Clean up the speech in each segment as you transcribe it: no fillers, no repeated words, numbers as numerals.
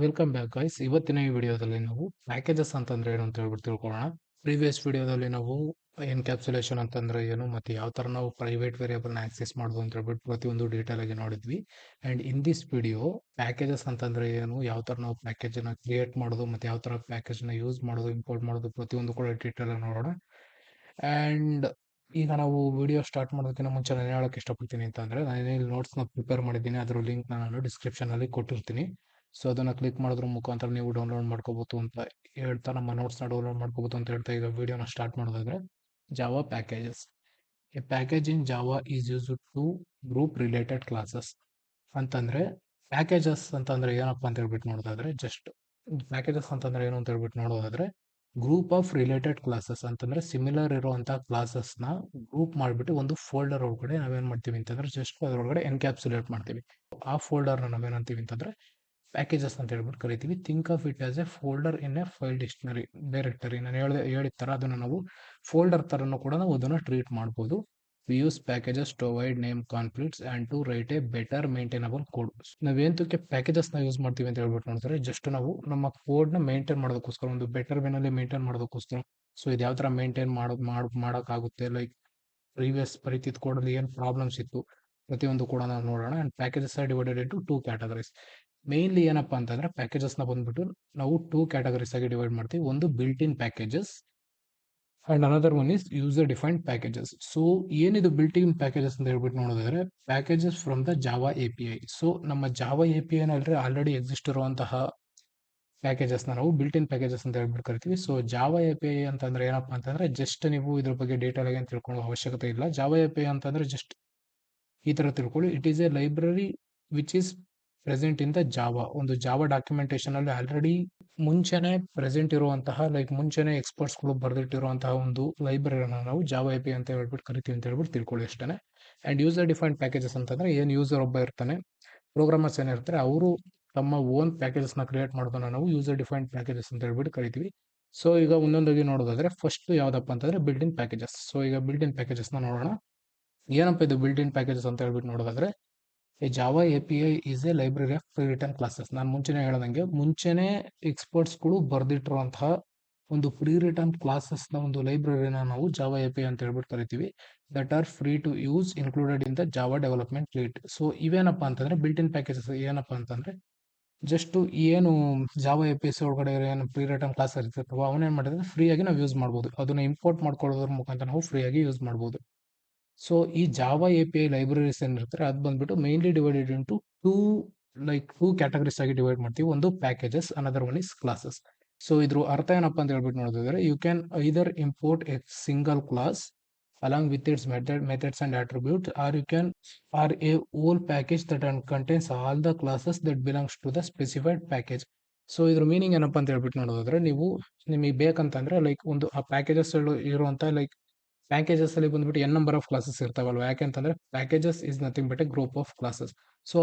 Welcome back guys. ಇವತ್ತಿನ ಈ ವಿಡಿಯೋದಲ್ಲಿ ನಾವು ಪ್ಯಾಕೇಜಸ್ ಅಂತಂದ್ರೆ ಏನು ಅಂತ ಹೇಳ್ಬಿಟ್ಟು ತಿಳ್ಕೊಳ್ಳೋಣ. ಪ್ರೀವಿಯಸ್ ವಿಡಿಯೋದಲ್ಲಿ ನಾವು ಎನ್ಕ್ಯಾಪ್ಸುಲೇಷನ್ ಅಂತಂದ್ರೆ ಏನು ಮತ್ತೆ ಯಾವ ತರ ನಾವು ಪ್ರೈವೇಟ್ ವೇರಿಯೇಬಲ್ ನ ಆಕ್ಸೆಸ್ ಮಾಡೋದು ಅಂತ ಹೇಳ್ಬಿಟ್ಟು ಪ್ರತಿಯೊಂದು ಡೀಟೇಲ್ ಆಗಿ ನೋಡಿದ್ವಿ. And in this video packages ಅಂತಂದ್ರೆ ಏನು, ಯಾವ ತರ ನಾವು ಪ್ಯಾಕೇಜ್ ನ ಕ್ರಿಯೇಟ್ ಮಾಡೋದು ಮತ್ತೆ ಯಾವ ತರ ಪ್ಯಾಕೇಜ್ ನ ಯೂಸ್ ಮಾಡೋದು, ಇಂಪೋರ್ಟ್ ಮಾಡೋದು, ಪ್ರತಿಯೊಂದು ಕೂಡ ಡೀಟೇಲ್ ಆಗಿ ನೋಡೋಣ. ಅಂಡ್ ಈಗ ನಾವು ವಿಡಿಯೋ ಸ್ಟಾರ್ಟ್ ಮಾಡೋದಕ್ಕಿಂತ ಮುಂಚೆ ನಾನು ಹೇಳಕ್ ಇಷ್ಟಪಡ್ತೀನಿ ಅಂತಂದ್ರೆ, ನಾನು ಇಲ್ಲಿ ನೋಟ್ಸ್ ನ ಪ್ರಿಪೇರ್ ಮಾಡಿದ್ದೀನಿ, ಅದರ ಲಿಂಕ್ ನಾನು ಡಿಸ್ಕ್ರಿಪ್ಷನ್ ಅಲ್ಲಿ ಕೊಟ್ಟಿರ್ತೀನಿ. ಸೊ ಅದನ್ನ ಕ್ಲಿಕ್ ಮಾಡೋದ್ರ ಮುಖಾಂತರ ನೀವು ಡೌನ್ಲೋಡ್ ಮಾಡ್ಕೋಬಹುದು ಅಂತ ಹೇಳ್ತಾ, ನಮ್ಮ ನೋಟ್ಸ್ ನ ಡೌನ್ಲೋಡ್ ಮಾಡ್ಕೋಬಹುದು ಅಂತ ಹೇಳ್ತಾ ಈಗ ವಿಡಿಯೋನ ಸ್ಟಾರ್ಟ್ ಮಾಡೋದಾದ್ರೆ, Java packages. A package in Java is use to group related classes ಅಂತಂದ್ರೆ, ಪ್ಯಾಕೇಜಸ್ ಅಂತಂದ್ರೆ ಏನಪ್ಪಾ ಅಂತ ಹೇಳ್ಬಿಟ್ಟು ನೋಡೋದಾದ್ರೆ, ಜಸ್ಟ್ ಪ್ಯಾಕೇಜಸ್ ಅಂತಂದ್ರೆ ಏನು ಅಂತ ಹೇಳ್ಬಿಟ್ಟು ನೋಡೋದಾದ್ರೆ, ಗ್ರೂಪ್ ಆಫ್ ರಿಲೇಟೆಡ್ ಕ್ಲಾಸಸ್ ಅಂತಂದ್ರೆ ಸಿಮಿಲರ್ ಇರುವಂತಹ ಕ್ಲಾಸಸ್ ನ ಗ್ರೂಪ್ ಮಾಡಿಬಿಟ್ಟು ಒಂದು ಫೋಲ್ಡರ್ ಒಳಗಡೆ ನಾವೇನ್ ಮಾಡ್ತೀವಿ ಅಂತಂದ್ರೆ ಜಸ್ಟ್ ಅದರೊಳಗಡೆ ಎನ್ಕ್ಯಾಪ್ಸುಲೇಟ್ ಮಾಡ್ತೀವಿ. ಆ ಫೋಲ್ಡರ್ ನ ನಾವೇನಂತೀವಿ ಅಂತಂದ್ರೆ ಪ್ಯಾಕೇಜಸ್ ಅಂತ ಹೇಳ್ಬಿಟ್ಟು ಕರಿತೀವಿ. Think of it as A folder in a file dictionary directory. ನಾನು ಹೇಳಿದ ತರ ಅದನ್ನ ನಾವು ಫೋಲ್ಡರ್ ತರನು ಕೂಡ ನಾವು ಅದನ್ನ ಟ್ರೀಟ್ ಮಾಡ್ಬೋದು. We use packages to avoid name conflicts and to write a better maintainable code. ನಾವೇಂತಕ್ಕೆ ಪ್ಯಾಕೇಜಸ್ ನ ಯೂಸ್ ಮಾಡ್ತೀವಿ ಅಂತ ಹೇಳ್ಬಿಟ್ಟು ನೋಡಿದ್ರೆ, ಜಸ್ಟ್ ನಾವು ನಮ್ಮ ಕೋಡ್ ನ ಮೇಂಟೈನ್ ಮಾಡೋದಕ್ಕೋಸ್ಕರ, ಒಂದು ಬೆಟರ್ ವೇನಲ್ಲಿ ಮೇಂಟೈನ್ ಮಾಡೋದಕ್ಕೋಸ್ಕರ. ಸೊ ಇದು ಯಾವ ತರ ಮೇಂಟೈನ್ ಮಾಡೋಕ್ಕಾಗುತ್ತೆ, ಲೈಕ್ ಪ್ರೀವಿಯಸ್ ಬರೀತಿದ್ ಕೋಡ್ ಅಲ್ಲಿ ಏನ್ ಪ್ರಾಬ್ಲಮ್ಸ್ ಇತ್ತು ಪ್ರತಿಯೊಂದು ಕೂಡ ನಾವು ನೋಡೋಣ. And packages are divided into two categories. Mainly ಏನಪ್ಪಾ ಅಂತಂದ್ರೆ ಪ್ಯಾಕೇಜಸ್ ನ ಬಂದ್ಬಿಟ್ಟು ನಾವು ಟೂ ಕ್ಯಾಟಗರೀಸ್ ಆಗಿ ಡಿವೈಡ್ ಮಾಡ್ತೀವಿ. ಒಂದು built in packages and another one is user defined packages. So ಏನಿದು ಬಿಲ್ಟ್ ಇನ್ ಪ್ಯಾಕೇಜಸ್ ಅಂತ ಹೇಳ್ಬಿಟ್ಟು ನೋಡೋದಾದ್ರೆ, packages from the Java API. So ನಮ್ಮ ಜಾವಾ API ನಲ್ಲಿ ಆಲ್ರೆಡಿ ಎಕ್ಸಿಸ್ಟ್ ಇರುವಂತಹ ಪ್ಯಾಕೇಜಸ್ ನಾವು ಬಿಲ್ಟ್ ಇನ್ ಪ್ಯಾಕೇಜಸ್ ಅಂತ ಹೇಳ್ಬಿಟ್ಟು ಕರಿತೀವಿ. ಸೊ ಜಾವಾ API ಅಂತಂದ್ರೆ ಏನಪ್ಪಾ ಅಂತಂದ್ರೆ, ಜಸ್ಟ್ ನೀವು ಇದ್ರ ಬಗ್ಗೆ ಡೀಟೇಲ್ ಆಗಿ ತಿಳ್ಕೊಳ್ಳೋ ಅವಶ್ಯಕತೆ ಇಲ್ಲ. ಜಾವಾ API ಅಂತಂದ್ರೆ ಜಸ್ಟ್ ಈ ತರ ತಿಳ್ಕೊಳ್ಳಿ, it is a library which is present in the Java. ಒಂದು ಜಾವಾ ಡಾಕ್ಯುಮೆಂಟೇಶನ್ ಅಲ್ಲಿ ಆಲ್ರೆಡಿ ಮುಂಚೆನೆ ಪ್ರೆಸೆಂಟ್ ಇರುವಂತಹ, ಲೈಕ್ ಮುಂಚೆನೆ ಎಕ್ಸ್ಪರ್ಟ್ಸ್ ಗಳು ಬರೆದಿಟ್ಟಿರುವಂತಹ ಒಂದು ಲೈಬ್ರರಿನ ನಾವು ಜಾವಾ API ಅಂತ ಹೇಳ್ಬಿಟ್ಟು ಕರಿತೀವಿ ಅಂತ ಹೇಳ್ಬಿಟ್ಟು ತಿಳ್ಕೊಳ್ಳಿ ಅಷ್ಟೇ. ಅಂಡ್ ಯೂಸರ್ ಡಿಫೈನ್ಡ್ ಪ್ಯಾಕೇಜಸ್ ಅಂತಂದ್ರೆ, ಏನ್ ಯೂಸರ್ ಒಬ್ಬ ಇರ್ತಾನೆ, ಪ್ರೋಗ್ರಾಮರ್ಸ್ ಏನಿರ್ತಾರೆ, ಅವರು ತಮ್ಮ ಓನ್ ಪ್ಯಾಕೇಜಸ್ ನ ಕ್ರಿಯೇಟ್ ಮಾಡೋದನ್ನ ನಾವು ಯೂಸರ್ ಡಿಫೈನ್ಡ್ ಪ್ಯಾಕೇಜಸ್ ಅಂತ ಹೇಳ್ಬಿಟ್ಟು ಕರಿತೀವಿ. ಸೊ ಈಗ ಒಂದೊಂದಾಗಿ ನೋಡೋದಾದ್ರೆ, ಫಸ್ಟ್ ಯಾವ್ದಪ್ಪ ಅಂತಂದ್ರೆ ಬಿಲ್ಟ್ ಇನ್ ಪ್ಯಾಕೇಜಸ್. ಸೊ ಈಗ ಬಿಲ್ಟ್ ಇನ್ ಪ್ಯಾಕೇಜಸ್ ನ ನೋಡೋಣ. ಏನಪ್ಪ ಇದು ಬಿಲ್ಟ್ ಇನ್ ಪ್ಯಾಕೇಜಸ್ ಅಂತ ಹೇಳ್ಬಿಟ್ಟು ನೋಡೋದಾದ್ರೆ, a Java API is a library of pre written classes. ನಾನು ಮುಂಚೆನೆ ಹೇಳ್ದಂಗೆ, ಮುಂಚೆನೆ ಎಕ್ಸ್ಪರ್ಟ್ಸ್ ಗಳು ಬರೆದಿಟ್ಟಿರುವಂತಹ ಒಂದು ಪ್ರೀ ರಿಟರ್ನ್ ಕ್ಲಾಸಸ್ ನ ಒಂದು ಲೈಬ್ರರಿನ ನಾವು ಜಾವಾ API ಅಂತ ಹೇಳ್ಬಿಟ್ಟು ಕರಿತೀವಿ. That are free to use included in the Java development kit. So ಇವೇನಪ್ಪ ಅಂತಂದ್ರೆ ಬಿಲ್ಟ್ ಇನ್ ಪ್ಯಾಕೇಜಸ್ ಏನಪ್ಪಾ ಅಂತಂದ್ರೆ, ಜಸ್ಟ್ ಏನು ಜಾವಾ API ಒಳಗಡೆ ಏನು ಪ್ರೀ ರಿಟರ್ನ್ ಕ್ಲಾಸ್ ಇರ್ತಿರ್ತವ ಅವನೇನ್ ಮಾಡಿದ್ರೆ ಫ್ರೀ ಆಗಿ ನಾವು ಯೂಸ್ ಮಾಡ್ಬೋದು. ಅದನ್ನ ಇಂಪೋರ್ಟ್ ಮಾಡ್ಕೊಳ್ಳೋದ್ರ ಮುಖಾಂತರ ನಾವು ಫ್ರೀ ಆಗಿ ಯೂಸ್ ಮಾಡ್ಬೋದು. ಸೊ ಈ ಜಾವಾ API ಲೈಬ್ರರೀಸ್ ಏನಿರ್ತಾರೆ ಅದು ಬಂದ್ಬಿಟ್ಟು mainly divided into two two categories ಆಗಿ ಡಿವೈಡ್ ಮಾಡ್ತೀವಿ. ಒಂದು packages, another one is classes. So ಇದ್ರ ಅರ್ಥ ಏನಪ್ಪಾ ಅಂತ ಹೇಳ್ಬಿಟ್ಟು ನೋಡಿದ್ರೆ, you can either import a single class along with its methods and attributes, or you can or a whole package that contains all the classes that belongs to the specified package. So ಇದ್ರ meaning ಏನಪ್ಪಾ ಅಂತ ಹೇಳ್ಬಿಟ್ಟು ನೋಡೋದಾದ್ರೆ, ನೀವು ನಿಮಗೆ ಬೇಕಂತಂದ್ರೆ like ಒಂದು ಆ packages ಇರುವಂತ ಪ್ಯಾಕೇಜಸ್ ಅಲ್ಲಿ ಬಂದ್ಬಿಟ್ಟು ಎನ್ ನಂಬರ್ ಆಫ್ ಕ್ಲಾಸಸ್ ಇರ್ತಾವಲ್ವ. ಯಾಕೆಂತಂದ್ರೆ packages is nothing but A group of classes. So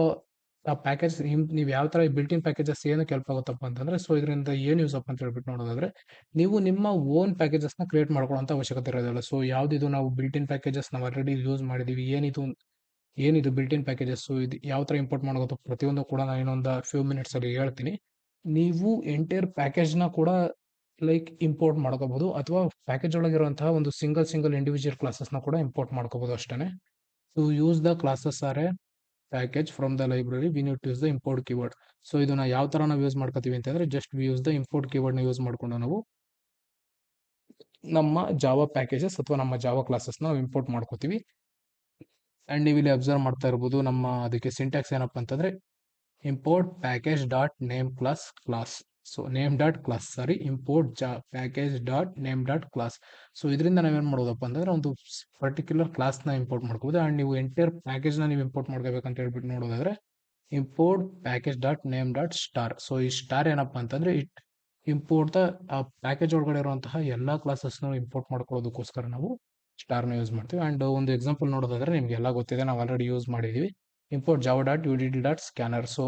ಆ ಪ್ಯಾಕೇಜ್ ನೀವು ಯಾವ ತರ ಬಿಲ್ಟ್ ಇನ್ ಪ್ಯಾಕೇಜಸ್ ಏನಕ್ಕೆ ಹೆಲ್ಪ್ ಆಗುತ್ತಪ್ಪ ಅಂತಂದ್ರೆ, ಸೊ ಇದರಿಂದ ಏನ್ ಯೂಸ್ ಅಪ್ ಅಂತ ಹೇಳ್ಬಿಟ್ಟು ನೋಡೋದಾದ್ರೆ, ನೀವು ನಿಮ್ಮ ಓನ್ ಪ್ಯಾಕೇಜಸ್ ನ ಕ್ರಿಯೇಟ್ ಮಾಡ್ಕೊಳ್ಳೋ ಅವಶ್ಯಕತೆ ಇರೋದಿಲ್ಲ. ಸೊ ಯಾವ್ದಿದು ನಾವು ಬಿಲ್ಟ್ ಇನ್ ಪ್ಯಾಕೇಜಸ್ ನಾವು ಆಲ್ರೆಡಿ ಯೂಸ್ ಮಾಡಿದೀವಿ, ಏನಿದು ಬಿಲ್ಟ್ ಇನ್ ಪ್ಯಾಕೇಜಸ್, ಇದು ಯಾವ ತರ ಇಂಪೋರ್ಟ್ ಮಾಡೋದು ಪ್ರತಿಯೊಂದು ಕೂಡ ನಾನು ಇನ್ನೊಂದು ಫ್ಯೂ ಮಿನಿಟ್ಸ್ ಅಲ್ಲಿ ಹೇಳ್ತೀನಿ. ನೀವು ಎಂಟೈರ್ ಪ್ಯಾಕೇಜ್ ನ ಕೂಡ ಇಂಪೋರ್ಟ್ ಮಾಡ್ಕೋಬಹುದು, ಅಥವಾ ಪ್ಯಾಕೇಜ್ ಒಳಗಿರುವಂತಹ ಒಂದು ಸಿಂಗಲ್ ಇಂಡಿವಿಜುವಲ್ ಕ್ಲಾಸಸ್ ನ ಕೂಡ ಇಂಪೋರ್ಟ್ ಮಾಡ್ಕೋಬಹುದು ಅಷ್ಟೇ. To use the classes or a package from the library we need to use the import keyword. So ಇದನ್ನ ಯಾವ ತರ ನಾವು ಯೂಸ್ ಮಾಡ್ಕೋತೀವಿ ಅಂತಂದ್ರೆ, just we use the import keyword ನ ಯೂಸ್ ಮಾಡ್ಕೊಂಡು ನಾವು ನಮ್ಮ ಜಾವಾ ಪ್ಯಾಕೇಜಸ್ ಅಥವಾ ನಮ್ಮ ಜಾವಾ ಕ್ಲಾಸಸ್ ನಾವು ಇಂಪೋರ್ಟ್ ಮಾಡ್ಕೋತೀವಿ. ಅಂಡ್ ನೀವು ಇಲ್ಲಿ ಅಬ್ಸರ್ವ್ ಮಾಡ್ತಾ ಇರ್ಬೋದು, ನಮ್ಮ ಅದಕ್ಕೆ ಸಿಂಟ್ಯಾಕ್ಸ್ ಏನಪ್ಪಾ ಅಂತಂದ್ರೆ, import package dot name class. So name dot class, sorry, import package dot name dot class. So ಇದರಿಂದ ನಾವೇನ್ ಮಾಡೋದಪ್ಪ ಅಂತಂದ್ರೆ, ಒಂದು ಪರ್ಟಿಕ್ಯುಲರ್ ಕ್ಲಾಸ್ ನ ಇಂಪೋರ್ಟ್ ಮಾಡ್ಕೋಬಹುದು. ಅಂಡ್ ನೀವು ಎಂಟೈರ್ ಪ್ಯಾಕೇಜ್ ನ ನೀವು ಇಂಪೋರ್ಟ್ ಮಾಡ್ಕೋಬೇಕಂತ ಹೇಳ್ಬಿಟ್ಟು ನೋಡೋದಾದ್ರೆ, import package dot name dot star. So ಈ ಸ್ಟಾರ್ ಏನಪ್ಪಾ ಅಂತಂದ್ರೆ, ಇಟ್ ಇಂಪೋರ್ಟ್ ದ ಆ ಪ್ಯಾಕೇಜ್ ಒಳಗಡೆ ಇರುವಂತಹ ಎಲ್ಲಾ ಕ್ಲಾಸಸ್ ನ ಇಂಪೋರ್ಟ್ ಮಾಡ್ಕೊಳ್ಳೋದಕ್ಕೋಸ್ಕರ ನಾವು ಸ್ಟಾರ್ ನ ಯೂಸ್ ಮಾಡ್ತೀವಿ. ಅಂಡ್ ಒಂದು ಎಕ್ಸಾಂಪಲ್ ನೋಡೋದಾದ್ರೆ, ನಿಮ್ಗೆ ಎಲ್ಲ ಗೊತ್ತಿದೆ, ನಾವು ಆಲ್ರೆಡಿ ಯೂಸ್ ಮಾಡಿದೀವಿ, import Java dot UDL dot scanner. So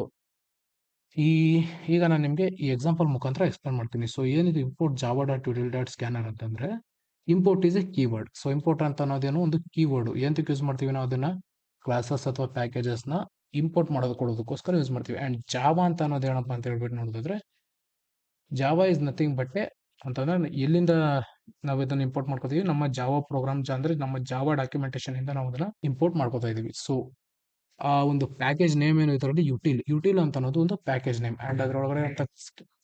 ಈಗ ನಾನು ನಿಮಗೆ ಈ ಎಕ್ಸಾಂಪಲ್ ಮುಖಾಂತರ ಎಕ್ಸ್ಪ್ಲೇನ್ ಮಾಡ್ತೀನಿ. ಸೊ ಏನಿದು import Java dot UDL dot scanner ಅಂತಂದ್ರೆ, import is a keyword. So import ಅಂತ ಅನ್ನೋದೇನು ಒಂದು ಕೀವರ್ಡ್. ಎಂತಕ್ಕೆ ಯೂಸ್ ಮಾಡ್ತೀವಿ ನಾವು ಅದನ್ನ, ಕ್ಲಾಸಸ್ ಅಥವಾ ಪ್ಯಾಕೇಜಸ್ ನ ಇಂಪೋರ್ಟ್ ಕೊಡೋದಕ್ಕೋಸ್ಕರ ಯೂಸ್ ಮಾಡ್ತೀವಿ. ಆ್ಯಂಡ್ ಜಾವಾ ಅಂತ ಅನ್ನೋದು ಏನಪ್ಪ ಅಂತ ಹೇಳ್ಬಿಟ್ಟು ನೋಡಿದ್ರೆ, ಜಾವಾ ಇಸ್ ನಥಿಂಗ್ ಬಟ್ ಅಂತಂದ್ರೆ ಎಲ್ಲಿಂದ ನಾವು ಇದನ್ನ ಇಂಪೋರ್ಟ್ ಮಾಡ್ಕೋತೀವಿ, ನಮ್ಮ ಜಾವಾ ಪ್ರೋಗ್ರಾಮ್ ಅಂದ್ರೆ ನಮ್ಮ ಜಾವಾ ಡಾಕ್ಯುಮೆಂಟೇಶನ್ ಇಂದ ನಾವು ಅದನ್ನ ಇಂಪೋರ್ಟ್ ಮಾಡ್ಕೋತಾ ಇದೀವಿ. ಸೊ ಆ ಒಂದು ಪ್ಯಾಕೇಜ್ ನೇಮ್ ಏನು ಇದರಲ್ಲಿ ಯುಟಿಲ್ ಅಂತ ಅನ್ನೋದು ಒಂದು ಪ್ಯಾಕೇಜ್ ನೇಮ್. ಅಂಡ್ ಅದರೊಳಗಡೆ ಅಂತ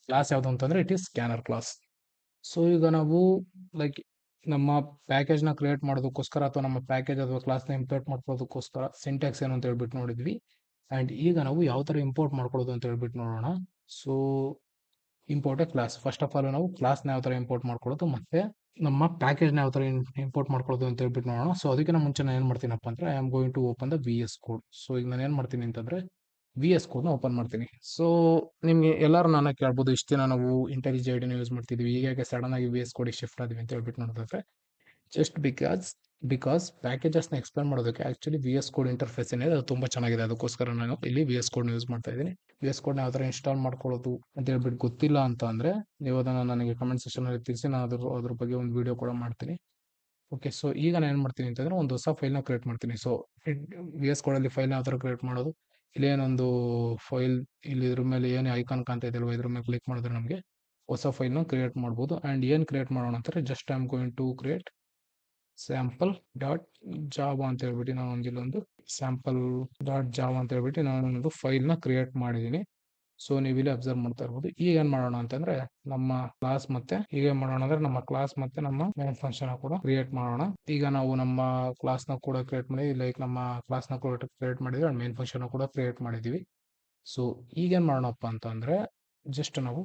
ಕ್ಲಾಸ್ ಯಾವುದು ಅಂತಂದ್ರೆ it is scanner class. So ಈಗ ನಾವು ಲೈಕ್ ನಮ್ಮ ಪ್ಯಾಕೇಜ್ ನ ಕ್ರಿಯೇಟ್ ಮಾಡೋದಕ್ಕೋಸ್ಕರ ಅಥವಾ ನಮ್ಮ ಪ್ಯಾಕೇಜ್ ಅಥವಾ ಕ್ಲಾಸ್ ನ ಇಂಪೋರ್ಟ್ ಮಾಡ್ಕೊಳ್ಳೋದಕ್ಕೋಸ್ಕರ ಸಿಂಟ್ಯಾಕ್ಸ್ ಏನು ಅಂತ ಹೇಳ್ಬಿಟ್ಟು ನೋಡಿದ್ವಿ. ಅಂಡ್ ಈಗ ನಾವು ಯಾವ ತರ ಇಂಪೋರ್ಟ್ ಮಾಡ್ಕೊಳ್ಳೋದು ಅಂತ ಹೇಳ್ಬಿಟ್ಟು ನೋಡೋಣ. So import A class. First of all ನಾವು ಕ್ಲಾಸ್ ನ ಯಾವ ತರ ಇಂಪೋರ್ಟ್ ಮಾಡ್ಕೊಳ್ಳೋದು ಮತ್ತೆ ನಮ್ಮ ಪ್ಯಾಕೇಜ್ ನ ಯಾವ ತರ ಇಂಪೋರ್ಟ್ ಮಾಡ್ಕೊಳ್ಳೋದು ಅಂತ ಹೇಳ್ಬಿಟ್ಟು ನೋಡೋಣ. ಸೊ ಅದಕ್ಕಿಂತ ಮುಂಚೆ ನಾನು ಏನ್ ಮಾಡ್ತೀನಪ್ಪ ಅಂದ್ರೆ I am going to open the VS code. So ಈಗ ನಾನು ಏನ್ ಮಾಡ್ತೀನಿ ಅಂತಂದ್ರೆ VS ಕೋಡ್ ನ ಓಪನ್ ಮಾಡ್ತೀನಿ. ಸೊ ನಿಮ್ಗೆ ಎಲ್ಲರೂ ನನ್ನ ಕೇಳ್ಬೋದು, ಇಷ್ಟು ದಿನ ನಾವು IntelliJ IDನ ಯೂಸ್ ಮಾಡ್ತಿದ್ವಿ, ಈಗ ಸಡನ್ ಆಗಿ VS ಕೋಡ್ ಶಿಫ್ಟ್ ಆದ್ವಿ ಅಂತ ಹೇಳ್ಬಿಟ್ಟು ನೋಡಿದ್ರೆ, ಜಸ್ಟ್ ಬಿಕಾಸ್ ಪ್ಯಾಕೇಜಸ್ ನ ಎಕ್ಸ್ಪ್ಲೇನ್ ಮಾಡೋದಕ್ಕೆ ಆಕ್ಚುಲಿ VS ಕೋಡ್ ಇಂಟರ್ಫೇಸ್ ಏನಿದೆ ಅದು ತುಂಬಾ ಚೆನ್ನಾಗಿದೆ. ಅದಕ್ಕೋಸ್ಕರ ನಾನು ಇಲ್ಲಿ VS ಕೋಡ್ ಯೂಸ್ ಮಾಡ್ತಾ ಇದ್ದೀನಿ. VS ಕೋಡ್ ನ ಯಾವ ತರ ಇನ್ಸ್ಟಾಲ್ ಮಾಡ್ಕೊಳ್ಳೋದು ಅಂತ ಹೇಳ್ಬಿಟ್ಟು ಗೊತ್ತಿಲ್ಲ ಅಂತ ಅಂದ್ರೆ ನೀವು ಅದನ್ನ ನನಗೆ ಕಮೆಂಟ್ ಸೆಕ್ಷನ್ ಅಲ್ಲಿ ತಿಳಿಸಿ, ನಾನು ಅದ್ರ ಬಗ್ಗೆ ಒಂದು ವಿಡಿಯೋ ಕೂಡ ಮಾಡ್ತೀನಿ. ಓಕೆ, ಸೊ ಈಗ ನಾನು ಏನ್ ಮಾಡ್ತೀನಿ ಅಂತಂದ್ರೆ ಒಂದು ಹೊಸ ಫೈಲ್ ನ ಕ್ರಿಯೇಟ್ ಮಾಡ್ತೀನಿ. ಸೊ VS ಕೋಡ್ ಅಲ್ಲಿ ಫೈಲ್ ಯಾವ ತರ ಕ್ರಿಯೇಟ್ ಮಾಡೋದು, ಇಲ್ಲೇನೊಂದು ಫೈಲ್ ಇಲ್ಲಿ ಇದ್ರ ಮೇಲೆ ಏನು ಐಕಾನ್ ಕಾಣ್ತಾ ಇದೆಯಲ್ವಾ, ಇದ್ರ ಮೇಲೆ ಕ್ಲಿಕ್ ಮಾಡಿದ್ರೆ ನಮಗೆ ಹೊಸ ಫೈಲ್ ನ ಕ್ರಿಯೇಟ್ ಮಾಡ್ಬೋದು. ಅಂಡ್ ಏನ್ ಕ್ರಿಯೇಟ್ ಮಾಡೋಣ ಅಂತಾರೆ, just I am going to create sample dot Java ಅಂತ ಹೇಳ್ಬಿಟ್ಟು ನಾನು ಒಂದಿಲ್ಲೊಂದು ಸ್ಯಾಂಪಲ್ ಡಾಟ್ ಜಾವಾ ಅಂತ ಹೇಳ್ಬಿಟ್ಟು ನಾನು ಒಂದು ಫೈಲ್ ನ ಕ್ರಿಯೇಟ್ ಮಾಡಿದ್ದೀನಿ. ಸೊ ನೀವು ಇಲ್ಲಿ ಅಬ್ಸರ್ವ್ ಮಾಡ್ತಾ ಇರ್ಬೋದು. ಈಗ ಏನ್ ಮಾಡೋಣ ಅಂತಂದ್ರೆ ನಮ್ಮ ಕ್ಲಾಸ್ ಮತ್ತೆ ಈಗ ಏನ್ ಮಾಡೋಣ ಅಂದ್ರೆ ನಮ್ಮ ಕ್ಲಾಸ್ ಮತ್ತೆ ನಮ್ಮ ಮೇನ್ ಫಂಕ್ಷನ್ ಕೂಡ ಕ್ರಿಯೇಟ್ ಮಾಡೋಣ. ಈಗ ನಾವು ನಮ್ಮ ಕ್ಲಾಸ್ ನ ಕೂಡ ಕ್ರಿಯೇಟ್ ಮಾಡಿ ಲೈಕ್ ನಮ್ಮ ಕ್ಲಾಸ್ ನ ಕೂಡ ಕ್ರಿಯೇಟ್ ಮಾಡಿದ್ವಿ ಅಂಡ್ ಮೇನ್ ಫಂಕ್ಷನ್ ಕೂಡ ಕ್ರಿಯೇಟ್ ಮಾಡಿದೀವಿ. ಸೊ ಈಗ ಏನ್ ಮಾಡೋಣಪ್ಪ ಅಂತಂದ್ರೆ ಜಸ್ಟ್ ನಾವು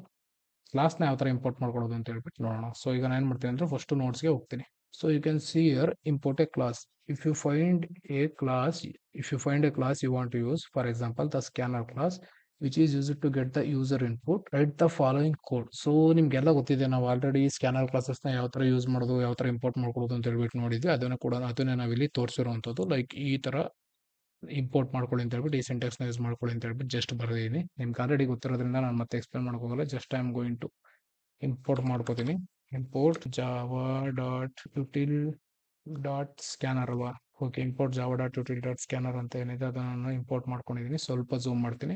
ಕ್ಲಾಸ್ ನ ಯಾವ ತರ ಇಂಪೋರ್ಟ್ ಮಾಡ್ಕೊಳ್ಳೋದು ಅಂತ ಹೇಳ್ಬಿಟ್ಟು ನೋಡೋಣ. ಸೊ ಈಗ ನಾನು ಏನ್ ಮಾಡ್ತೀನಿ ಅಂದ್ರೆ ಫಸ್ಟ್ ನೋಟ್ಸ್ ಗೆ ಹೋಗ್ತೀನಿ. So you can see here import a class. If you find a class you want to use, for example the scanner class which is used to get the user input, write the following code. So ನಿಮ್ಗೆಲ್ಲ ಗೊತ್ತಿದೆ, ನಾವು already scanner classes ನ ಯಾವ ತರ use ಮಾಡೋದು ಯಾವ ತರ import ಮಾಡ್ಕೊಳ್ಳೋದು ಅಂತ ಹೇಳ್ಬಿಟ್ಟು ನೋಡಿದ್ವಿ. ಅದನ್ನ ನಾವಿಲ್ಲಿ ತೋರಿಸಿರುವಂತದ್ದು. ಲೈಕ್ ಈ ತರ ಇಂಪೋರ್ಟ್ ಮಾಡ್ಕೊಳ್ಳಿ ಅಂತ ಹೇಳ್ಬಿಟ್ಟು ಈ ಸಿಂಟ್ಯಾಕ್ಸ್ ನ ಯೂಸ್ ಮಾಡ್ಕೊಳ್ಳಿ ಅಂತ ಹೇಳ್ಬಿಟ್ಟು ಜಸ್ಟ್ ಬರ್ದಿದ್ದೀನಿ. ನಿಮ್ಗೆ ಆಲ್ರೆಡಿ ಗೊತ್ತಿರೋದ್ರಿಂದ ನಾನು ಮತ್ತೆ ಎಕ್ಸ್ಪ್ಲೇನ್ ಮಾಡಕ್ ಹೋಗಲ್ಲ. Just I am going to import ಮಾಡ್ಕೋತೀನಿ. Import Java dot util dot scanner ಅಲ್ವಾ. Okay, import Java dot util dot scanner ಅಂತ ಏನಿದೆ ಅದನ್ನು ಇಂಪೋರ್ಟ್ ಮಾಡ್ಕೊಂಡಿದ್ದೀನಿ. ಸ್ವಲ್ಪ ಝೂಮ್ ಮಾಡ್ತೀನಿ.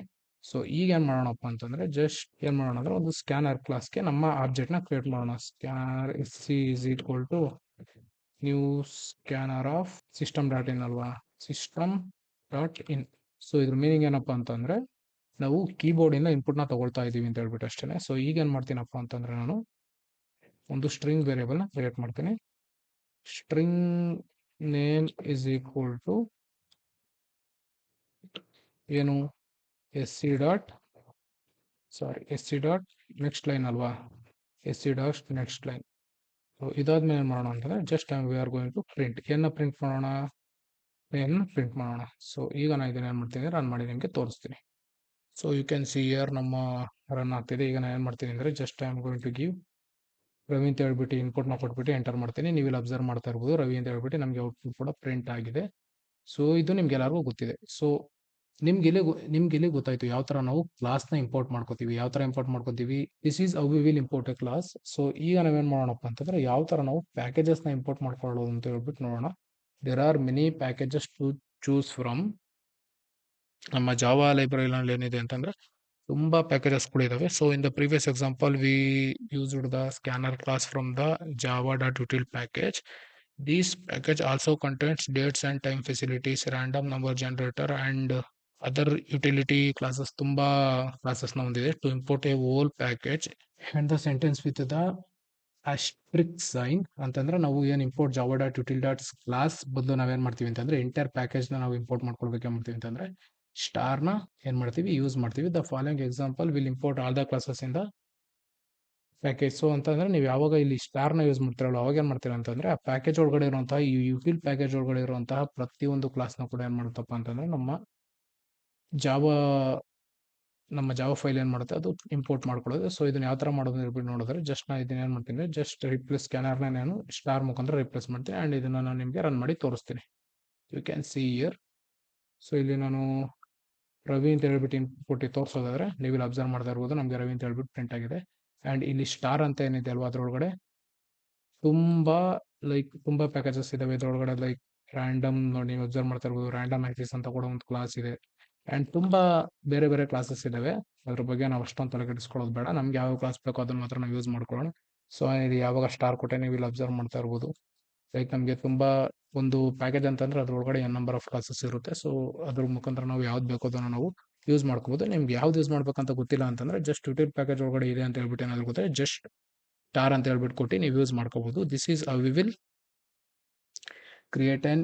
ಸೊ ಈಗ ಏನ್ ಮಾಡೋಣಪ್ಪ ಅಂತಂದ್ರೆ ಜಸ್ಟ್ ಏನ್ ಮಾಡೋಣ ಅಂದ್ರೆ ಒಂದು ಸ್ಕ್ಯಾನರ್ ಕ್ಲಾಸ್ಗೆ ನಮ್ಮ ಆಬ್ಜೆಕ್ಟ್ ನ ಕ್ರಿಯೇಟ್ ಮಾಡೋಣ. Scanner is equal to new scanner of system dot in ಅಲ್ವಾ, ಸಿಸ್ಟಮ್ ಡಾಟ್ ಇನ್. ಸೊ ಇದ್ರ ಮೀನಿಂಗ್ ಏನಪ್ಪಾ ಅಂತಂದ್ರೆ ನಾವು ಕೀಬೋರ್ಡ್ ಇಂದ ಇನ್ಪುಟ್ ನ ತಗೊಳ್ತಾ ಇದೀವಿ ಅಂತ ಹೇಳ್ಬಿಟ್ಟು ಅಷ್ಟೇನೆ. ಸೊ ಈಗ ಏನ್ ಮಾಡ್ತೀನಪ್ಪ ಅಂತಂದ್ರೆ ನಾನು ಒಂದು ಸ್ಟ್ರಿಂಗ್ ವೇರಿಯೇಬಲ್ ನ ಕ್ರಿಯೇಟ್ ಮಾಡ್ತೀನಿ. String name is equal to ಏನು ಎಸ್ಸಿ ಡಾಟ್ ನೆಕ್ಸ್ಟ್ ಲೈನ್ ಅಲ್ವಾ, SC dot next line. So ಇದಾದ್ಮೇಲೆ ಏನ್ ಮಾಡೋಣ ಅಂತಂದ್ರೆ just we are going to print. ಏನ ಪ್ರಿಂಟ್ ಮಾಡೋಣ, ಪ್ರಿಂಟ್ ಮಾಡೋಣ. ಸೊ ಈಗ ನಾನು ಇದನ್ನ ಏನ್ ಮಾಡ್ತೀನಿ ರನ್ ಮಾಡಿ ನಿಮಗೆ ತೋರಿಸ್ತೀನಿ. So you can see here ನಮ್ಮ ರನ್ ಆಗ್ತಿದೆ. ಈಗ ನಾನು ಏನ್ ಮಾಡ್ತೀನಿ ಅಂದ್ರೆ just I am going to give Ravi ಅಂತ ಹೇಳ್ಬಿಟ್ಟು ಇನ್ಪುಟ್ ನ ಕೊಟ್ಬಿಟ್ಟು ಎಂಟರ್ ಮಾಡ್ತೀನಿ. ನೀವು ಇಲ್ಲಿ ಅಬ್ಸರ್ವ್ ಮಾಡ್ತಾ ಇರ್ಬೋದು ರವಿ ಅಂತ ಹೇಳ್ಬಿಟ್ಟು ನಮಗೆ ಔಟ್ಪುಟ್ ಕೂಡ ಪ್ರಿಂಟ್ ಆಗಿದೆ. ಸೊ ಇದು ನಿಮ್ಗೆ ಎಲ್ಲರಿಗೂ ಗೊತ್ತಿದೆ. ಸೊ ನಿಮ್ಗೆ ಇಲ್ಲಿ ಗೊತ್ತಾಯ್ತು ಯಾವ ತರ ನಾವು ಕ್ಲಾಸ್ ನ ಇಂಪೋರ್ಟ್ ಮಾಡ್ಕೋತೀವಿ, ಯಾವ ತರ ಇಂಪೋರ್ಟ್ ಮಾಡ್ಕೋತೀವಿ. This is how we will import A class. So ಈಗ ನಾವೇನ್ ಮಾಡೋಣಪ್ಪ ಅಂತಂದ್ರೆ ಯಾವ ತರ ನಾವು ಪ್ಯಾಕೇಜಸ್ ನ ಇಂಪೋರ್ಟ್ ಮಾಡ್ಕೊಳ್ಳೋದು ಅಂತ ಹೇಳ್ಬಿಟ್ಟು ನೋಡೋಣ. There are many packages to choose from. ನಮ್ಮ ಜಾವಾ ಲೈಬ್ರರಿನಲ್ಲಿ ಏನಿದೆ ಅಂತಂದ್ರೆ ತುಂಬಾ ಪ್ಯಾಕೇಜಸ್ ಕೂಡ ಇದಾವೆ. So in the previous example we used the scanner class from the java.util package. This package also contains dates and time facilities, random number generator and other utility classes. ತುಂಬಾ classes ನ ಹೊಂದಿದೆ. To import a whole package and the sentence with the asterisk sign ಅಂತಂದ್ರೆ ನಾವು ಏನ್ import java.util class ಬದಲು ನಾವೇನ್ ಮಾಡ್ತೀವಿ ಅಂತಂದ್ರೆ ಎಂಟೈರ್ ಪ್ಯಾಕೇಜ್ ನ ನಾವು ಇಂಪೋರ್ಟ್ ಮಾಡ್ಕೊಳ್ಬೇಕು ಮಾಡ್ತೀವಿ ಅಂತಂದ್ರೆ ಸ್ಟಾರ್ ನ ಏನ್ ಮಾಡ್ತೀವಿ ಯೂಸ್ ಮಾಡ್ತೀವಿ. The following example will import all the classes in the package. So ಅಂತಂದ್ರೆ ನೀವು ಯಾವಾಗ ಇಲ್ಲಿ ಸ್ಟಾರ್ ನ ಯೂಸ್ ಮಾಡ್ತಿರಲ್ಲ ಅವಾಗ ಏನ್ ಮಾಡ್ತೀರಾ ಅಂತಂದ್ರೆ ಆ ಪ್ಯಾಕೇಜ್ ಒಳಗಡೆ ಇರುವಂತಹ ಈ ಯುಟಿಲ್ ಪ್ಯಾಕೇಜ್ ಒಳಗಡೆ ಇರುವಂತಹ ಪ್ರತಿಯೊಂದು ಕ್ಲಾಸ್ ನ ಕೂಡ ಏನ್ ಮಾಡುತ್ತಪ್ಪ ಅಂತಂದ್ರೆ ನಮ್ಮ ಜಾವಾ ಫೈಲ್ ಏನ್ ಮಾಡುತ್ತೆ ಅದು ಇಂಪೋರ್ಟ್ ಮಾಡ್ಕೊಳ್ಳೋದು. ಸೊ ಇದನ್ನ ಯಾವ ತರ ಮಾಡೋದು ಹೇಳ್ಬಿಟ್ಟು ನೋಡಿದ್ರೆ ಜಸ್ಟ್ ನಾನು ಇದನ್ನ ಏನ್ ಮಾಡ್ತೀನಿ ಜಸ್ಟ್ ರಿಪ್ಲೇಸ್ ಸ್ಕ್ಯಾನರ್ ನಾನು ಸ್ಟಾರ್ ಮುಖಾಂತರ ರಿಪ್ಲೇಸ್ ಮಾಡ್ತೀನಿ ಅಂಡ್ ಇದನ್ನ ನಾನು ನಿಮಗೆ ರನ್ ಮಾಡಿ ತೋರಿಸ್ತೀನಿ. You can see here. So ಇಲ್ಲಿ ನಾನು ರವಿ ಅಂತ ಹೇಳ್ಬಿಟ್ಟು ಇನ್ಪುಟ್ ತೋರಿಸೋದಾದ್ರೆ ನೀವು ಇಲ್ಲಿ ಅಬ್ಸರ್ವ್ ಮಾಡ್ತಾ ಇರ್ಬೋದು ನಮಗೆ ರವಿ ಅಂತ ಹೇಳ್ಬಿಟ್ಟು ಪ್ರಿಂಟ್ ಆಗಿದೆ. ಅಂಡ್ ಇಲ್ಲಿ ಸ್ಟಾರ್ ಅಂತ ಏನಿದೆ ಅಲ್ವಾ ಅದ್ರೊಳಗಡೆ ತುಂಬಾ ಪ್ಯಾಕೇಜಸ್ ಇದಾವೆ. ಇದ್ರೊಳಗಡೆ ಲೈಕ್ ರ್ಯಾಂಡಮ್ ನೋಡಿ ನೀವು ಅಬ್ಸರ್ವ್ ಮಾಡ್ತಾ ಇರ್ಬೋದು ರ್ಯಾಂಡಮ್ ಆಕ್ಸಿಸ್ ಅಂತ ಕೂಡ ಒಂದು ಕ್ಲಾಸ್ ಇದೆ. ಆ್ಯಂಡ್ ತುಂಬ ಬೇರೆ ಬೇರೆ ಕ್ಲಾಸಸ್ ಇದ್ದಾವೆ. ಅದ್ರ ಬಗ್ಗೆ ನಾವು ಅಷ್ಟೊಂದು ತಲೆ ಕೆಡಿಸ್ಕೊಳ್ಳೋದು ಬೇಡ. ನಮ್ಗೆ ಯಾವ ಕ್ಲಾಸ್ ಬೇಕೋ ಅದನ್ನು ಮಾತ್ರ ನಾವು ಯೂಸ್ ಮಾಡ್ಕೊಳ್ಳೋಣ. ಸೊ ಇದು ಯಾವಾಗ ಸ್ಟಾರ್ ಕೊಟ್ಟೆ ನೀವು ಇಲ್ಲಿ ಅಬ್ಸರ್ವ್ ಮಾಡ್ತಾ ಇರ್ಬೋದು. ಲೈಕ್ ನಮಗೆ ತುಂಬ ಒಂದು ಪ್ಯಾಕೇಜ್ ಅಂತಂದ್ರೆ ಅದ್ರೊಳಗಡೆ ಎನ್ ನಂಬರ್ ಆಫ್ ಕ್ಲಾಸಸ್ ಇರುತ್ತೆ. ಸೊ ಅದ್ರ ಮುಖಾಂತರ ನಾವು ಯಾವ್ದು ಬೇಕೋ ಅದನ್ನು ನಾವು ಯೂಸ್ ಮಾಡ್ಕೋಬೋದು. ನಿಮ್ಗೆ ಯಾವ್ದು ಯೂಸ್ ಮಾಡ್ಬೇಕಂತ ಗೊತ್ತಿಲ್ಲ ಅಂತಂದ್ರೆ ಜಸ್ಟ್ ಟ್ವಿಟರ್ ಪ್ಯಾಕೇಜ್ ಒಳಗಡೆ ಇದೆ ಅಂತ ಹೇಳ್ಬಿಟ್ಟು ಏನಾದ್ರು ಗೊತ್ತೆ ಜಸ್ಟ್ ಸ್ಟಾರ್ ಅಂತ ಹೇಳ್ಬಿಟ್ಟು ಕೊಟ್ಟು ನೀವು ಯೂಸ್ ಮಾಡ್ಕೋಬಹುದು. This is we will create on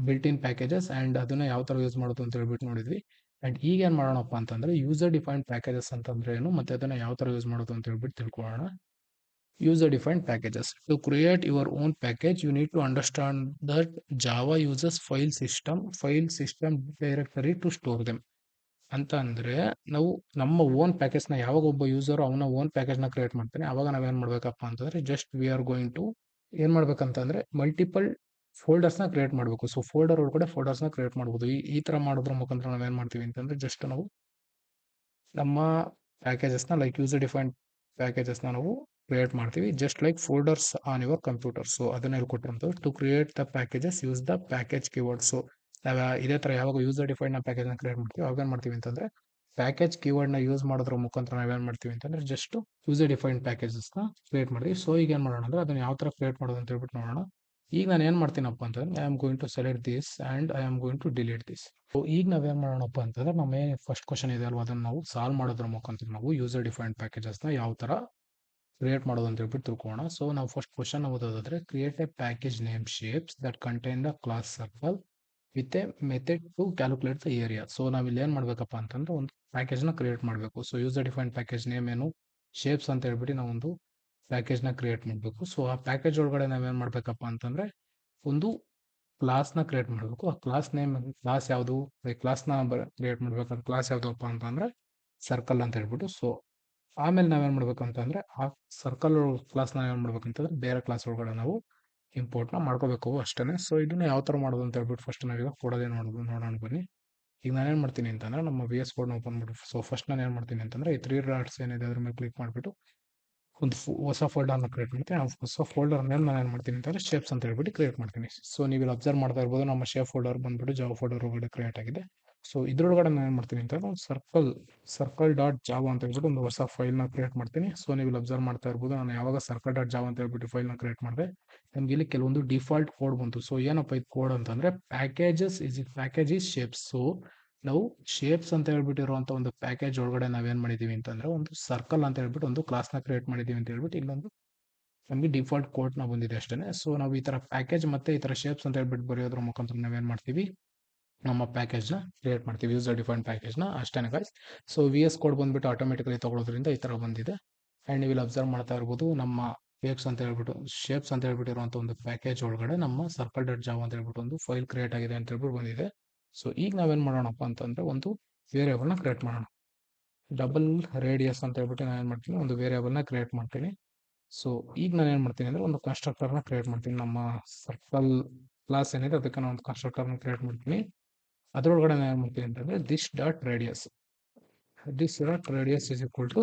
built in packages and ಅದನ್ನ ಯಾವ ಥರ ಯೂಸ್ ಮಾಡೋದು ಅಂತ ಹೇಳ್ಬಿಟ್ಟು ನೋಡಿದ್ವಿ. ಆ್ಯಂಡ್ ಈಗ ಏನು ಮಾಡೋಣಪ್ಪ ಅಂತಂದ್ರೆ ಯೂಸರ್ ಡಿಫೈನ್ಡ್ ಪ್ಯಾಕೇಜಸ್ ಅಂತಂದ್ರೆ ಏನು ಮತ್ತೆ ಅದನ್ನ ಯಾವ ಥರ ಯೂಸ್ ಮಾಡೋದು ಅಂತ ಹೇಳ್ಬಿಟ್ಟು ತಿಳ್ಕೊಳ್ಳೋಣ. User defined packages. To create your own package, you need to understand that Java uses file system directory to store them. ಅಂತ ಅಂದ್ರೆ ನಾವು ನಮ್ಮ ಓನ್ ಪ್ಯಾಕೇಜ್ನ ಯಾವಾಗ ಒಬ್ಬ ಯೂಸರ್ ಅವನ ಓನ್ ಪ್ಯಾಕೇಜ್ನ ಕ್ರಿಯೇಟ್ ಮಾಡ್ತಾನೆ ಅವಾಗ ನಾವೇನು ಮಾಡ್ಬೇಕಪ್ಪ ಅಂತಂದ್ರೆ just we are going to ಏನು ಮಾಡ್ಬೇಕಂತಂದ್ರೆ ಮಲ್ಟಿಪಲ್ ಫೋಲ್ಡರ್ಸ್ನ ಕ್ರಿಯೇಟ್ ಮಾಡಬೇಕು. ಸೊ ಫೋಲ್ಡರ್ ಒಳಗಡೆ ಫೋಲ್ಡರ್ಸ್ನ ಕ್ರಿಯೇಟ್ ಮಾಡ್ಬೋದು. ಈ ಥರ ಮಾಡೋದ್ರ ಮುಖಾಂತರ ನಾವೇನು ಮಾಡ್ತೀವಿ ಅಂತಂದ್ರೆ ಜಸ್ಟ್ ನಾವು ನಮ್ಮ ಪ್ಯಾಕೇಜಸ್ನ ಲೈಕ್ ಯೂಸರ್ ಡಿಫೈನ್ಡ್ ಪ್ಯಾಕೇಜಸ್ನ ನಾವು ಕ್ರಿಯೇಟ್ ಮಾಡ್ತೀವಿ just like folders on your computer. So ಅದನ್ನ ಹೇಳ್ಕೊಟ್ಟಿರೋದು to create the packages use the package keyword. So ನಾವು ಇದೇ ಥರ ಯಾವಾಗ ಯೂಸರ್ ಡಿಫೈನ್ಡ್ ನ ಪ್ಯಾಕೇಜ್ನ ಕ್ರಿಯೇಟ್ ಮಾಡ್ತೀವಿ ಅವಾಗ ಏನು ಮಾಡ್ತೀವಿ ಅಂತಂದ್ರೆ ಪ್ಯಾಕೇಜ್ ಕೀವರ್ಡ್ನ ಯೂಸ್ ಮಾಡೋದ್ರ ಮುಖಾಂತರ ನಾವೇನು ಮಾಡ್ತೀವಿ ಅಂತಂದ್ರೆ ಜಸ್ಟ್ ಯೂಸರ್ ಡಿಫೈನ್ಡ್ ಪ್ಯಾಕೇಜಸ್ನ ಕ್ರಿಯೇಟ್ ಮಾಡ್ತೀವಿ. ಸೊ ಈಗ ಏನು ಮಾಡೋಣ ಅಂದ್ರೆ ಅದನ್ನ ಯಾವ ಥರ ಕ್ರಿಯೇಟ್ ಮಾಡೋದು ಅಂತ ಹೇಳ್ಬಿಟ್ಟು ನೋಡೋಣ. ಈಗ ನಾನು ಏನು ಮಾಡ್ತೀನಪ್ಪ ಅಂತಂದ್ರೆ I am going to select this and I am going to delete this. So ಈಗ ನಾವೇನು ಮಾಡೋಣಪ್ಪ ಅಂತಂದ್ರೆ ನಮ್ಮ ಏನು ಫಸ್ಟ್ ಕ್ವಶನ್ ಇದೆ ಅಲ್ವಾ ಅದನ್ನು ನಾವು ಸಾಲ್ವ್ ಮಾಡೋದ್ರ ಮುಖಾಂತರ ನಾವು ಯೂಸರ್ ಡಿಫೈನ್ಡ್ ಪ್ಯಾಕೇಜಸ್ನ ಯಾವ ಥರ ಕ್ರಿಯೇಟ್ ಮಾಡೋದು ಅಂತ ಹೇಳ್ಬಿಟ್ಟು ತಿಳ್ಕೊಳ್ಳೋಣ. ಸೊ ನಾವು ಫಸ್ಟ್ ಕ್ವಶನ್ ಓದೋದಾದ್ರೆ create a package name shapes that contain the class circle with a method to calculate the area. So ನಾವು ಇಲ್ಲಿ ಏನು ಮಾಡಬೇಕಪ್ಪ ಅಂತಂದ್ರೆ ಒಂದು ಪ್ಯಾಕೇಜ್ನ ಕ್ರಿಯೇಟ್ ಮಾಡಬೇಕು. So user defined package name ಏನು ಶೇಪ್ಸ್ ಅಂತ ಹೇಳ್ಬಿಟ್ಟು ನಾವು ಒಂದು ಪ್ಯಾಕೇಜ್ನ ಕ್ರಿಯೇಟ್ ಮಾಡಬೇಕು. ಸೊ ಆ ಪ್ಯಾಕೇಜ್ ಒಳಗಡೆ ನಾವೇನು ಮಾಡಬೇಕಪ್ಪ ಅಂತಂದ್ರೆ ಒಂದು ಕ್ಲಾಸ್ನ ಕ್ರಿಯೇಟ್ ಮಾಡಬೇಕು. ಆ ಕ್ಲಾಸ್ ನೇಮ್ ಕ್ಲಾಸ್ ಯಾವುದು ಕ್ಲಾಸ್ನ ಕ್ರಿಯೇಟ್ ಮಾಡ್ಬೇಕಾದ್ರೆ ಕ್ಲಾಸ್ ಯಾವುದಪ್ಪ ಅಂತಂದ್ರೆ ಸರ್ಕಲ್ ಅಂತ ಹೇಳ್ಬಿಟ್ಟು. ಸೊ ಆಮೇಲೆ ನಾವೇನು ಮಾಡ್ಬೇಕಂತಂದ್ರೆ ಆ ಸರ್ಕಲ್ ಕ್ಲಾಸ್ನ ಏನು ಮಾಡ್ಬೇಕಂತಂದ್ರೆ ಬೇರೆ ಕ್ಲಾಸ್ ಒಳಗಡೆ ನಾವು ಇಂಪೋರ್ಟ್ನ ಮಾಡ್ಕೋಬೇಕು ಅಷ್ಟೇ. ಸೊ ಇದನ್ನ ಯಾವ ಥರ ಮಾಡೋದು ಅಂತ ಹೇಳ್ಬಿಟ್ಟು ಫಸ್ಟ್ ನಾವೀಗ ಕೊಡೋದೇ ನೋಡೋಣ ಬನ್ನಿ. ಈಗ ನಾನೇನು ಮಾಡ್ತೀನಿ ಅಂತಂದ್ರೆ ನಮ್ಮ ವಿ ಎಸ್ ಕೋಡ್ನ ಓಪನ್ ಮಾಡ್ಬಿಟ್ಟು ಸೊ ಫಸ್ಟ್ ನಾನು ಏನು ಮಾಡ್ತೀನಿ ಅಂತಂದ್ರೆ ಈ 3 ಡಾಟ್ಸ್ ಏನಿದೆ ಅದ್ರ ಮೇಲೆ ಕ್ಲಿಕ್ ಮಾಡಿಬಿಟ್ಟು ಒಂದು ಹೊಸ ಫೋಲ್ಡರ್ನ ಕ್ರಿಯೇಟ್ ಮಾಡ್ತೀನಿ. ಆ ಹೊಸ ಫೋಲ್ಡರ್ ಮೇಲೆ ನಾನು ಏನು ಮಾಡ್ತೀನಿ ಅಂತಂದ್ರೆ ಶೇಪ್ಸ್ ಅಂತ ಹೇಳ್ಬಿಟ್ಟು ಕ್ರಿಯೇಟ್ ಮಾಡ್ತೀನಿ. ಸೊ ನೀವು ಇಲ್ಲಿ ಅಬ್ಸರ್ವ್ ಮಾಡ್ತಾ ಇರ್ಬೋದು ನಮ್ಮ ಶೇಪ್ ಫೋಲ್ಡರ್ ಬಂದ್ಬಿಟ್ಟು ಜಾವಾ ಫೋಲ್ಡರ್ ಒಳಗಡೆ ಕ್ರಿಯೇಟ್ ಆಗಿದೆ. ಸೊ ಇದ್ರೊಳಗಡೆ ನಾನು ಏನು ಮಾಡ್ತೀನಿ ಅಂತಂದ್ರೆ ಒಂದು ಸರ್ಕಲ್ ಡಾಟ್ ಜಾವಾ ಅಂತ ಹೇಳ್ಬಿಟ್ಟು ಒಂದು ಹೊಸ ಫೈಲ್ನ ಕ್ರಿಯೇಟ್ ಮಾಡ್ತೀನಿ. ಸೊ ನೀವು ಇಲ್ಲಿ ಅಬ್ಸರ್ವ್ ಮಾಡ್ತಾ ಇರ್ಬೋದು ನಾನು ಯಾವಾಗ ಸರ್ಕಲ್ ಡಾಟ್ ಜಾವಾ ಅಂತ ಹೇಳ್ಬಿಟ್ಟು ಫೈಲ್ನ ಕ್ರಿಯೇಟ್ ಮಾಡಿದೆ ನಮ್ಗೆ ಇಲ್ಲಿ ಕೆಲವೊಂದು ಡಿಫಾಲ್ಟ್ ಕೋಡ್ ಬಂತು. ಸೊ ಏನಪ್ಪ ಇದು ಕೋಡ್ ಅಂತಂದ್ರೆ ಪ್ಯಾಕೇಜ್ ಈಸ್ ಶೇಪ್ಸ್. ಸೊ ನಾವು ಶೇಪ್ಸ್ ಅಂತ ಹೇಳ್ಬಿಟ್ಟಿರುವಂಥ ಒಂದು ಪ್ಯಾಕೇಜ್ ಒಳಗಡೆ ನಾವೇನು ಮಾಡಿದ್ದೀವಿ ಅಂತಂದ್ರೆ ಒಂದು ಸರ್ಕಲ್ ಅಂತ ಹೇಳ್ಬಿಟ್ಟು ಒಂದು ಕ್ಲಾಸ್ನ ಕ್ರಿಯೇಟ್ ಮಾಡಿದ್ದೀವಿ ಅಂತ ಹೇಳ್ಬಿಟ್ಟು ಇಲ್ಲೊಂದು ನಮಗೆ ಡಿಫಾಲ್ಟ್ ಕೋಡ್ನ ಬಂದಿದೆ ಅಷ್ಟೇ. ಸೊ ನಾವು ಈ ಥರ ಪ್ಯಾಕೇಜ್ ಮತ್ತೆ ಈ ಥರ ಶೇಪ್ಸ್ ಅಂತ ಹೇಳ್ಬಿಟ್ಟು ಬರೆಯೋದ್ರ ಮುಖಾಂತರ ನಾವೇನು ಮಾಡ್ತೀವಿ ನಮ್ಮ ಪ್ಯಾಕೇಜ್ನ ಕ್ರಿಯೇಟ್ ಮಾಡ್ತೀವಿ ಯೂಸರ್ ಡಿಫೈನ್ಡ್ ಪ್ಯಾಕೇಜ್ನ ಅಷ್ಟೇ guys. So V S code ಬಂದ್ಬಿಟ್ಟು ಆಟೋಮೆಟಿಕಲಿ ತಗೊಳ್ಳೋದ್ರಿಂದ ಈ ಥರ ಬಂದಿದೆ. ಆ್ಯಂಡ್ ನೀವು ಇಲ್ಲಿ ಅಬ್ಸರ್ವ್ ಮಾಡ್ತಾ ಇರ್ಬೋದು ನಮ್ಮ ಶೇಪ್ಸ್ ಅಂತ ಹೇಳ್ಬಿಟ್ಟಿರುವಂಥ ಒಂದು ಪ್ಯಾಕೇಜ್ ಒಳಗಡೆ ನಮ್ಮ ಸರ್ಕಲ್ ಡಾಟ್ ಜಾವಾ ಅಂತ ಹೇಳ್ಬಿಟ್ಟು ಒಂದು ಫೈಲ್ ಕ್ರಿಯೇಟ್ ಆಗಿದೆ ಅಂತ ಹೇಳ್ಬಿಟ್ಟು ಬಂದಿದೆ. ಸೊ ಈಗ ನಾವೇನು ಮಾಡೋಣಪ್ಪ ಅಂತಂದ್ರೆ ಒಂದು ವೇರಿಯೇಬಲ್ನ ಕ್ರಿಯೇಟ್ ಮಾಡೋಣ. ಡಬಲ್ ರೇಡಿಯಸ್ ಅಂತ ಹೇಳ್ಬಿಟ್ಟು ನಾನು ಏನು ಮಾಡ್ತೀನಿ ಒಂದು ವೇರಿಯೇಬಲ್ನ ಕ್ರಿಯೇಟ್ ಮಾಡ್ತೀನಿ. ಸೊ ಈಗ ನಾನು ಏನು ಮಾಡ್ತೀನಿ ಅಂದರೆ ಒಂದು ಕನ್ಸ್ಟ್ರಕ್ಟರ್ನ ಕ್ರಿಯೇಟ್ ಮಾಡ್ತೀನಿ. ನಮ್ಮ ಸರ್ಕಲ್ ಕ್ಲಾಸ್ ಏನಿದೆ ಅದಕ್ಕೆ ನಾನು ಒಂದು ಕನ್ಸ್ಟ್ರಕ್ಟರ್ನ ಕ್ರಿಯೇಟ್ ಮಾಡ್ತೀನಿ. ಅದರೊಳಗಡೆ ನಾನು ಏನು ಮಾಡ್ತೀನಿ ಅಂತಂದರೆ this dot radius is equal to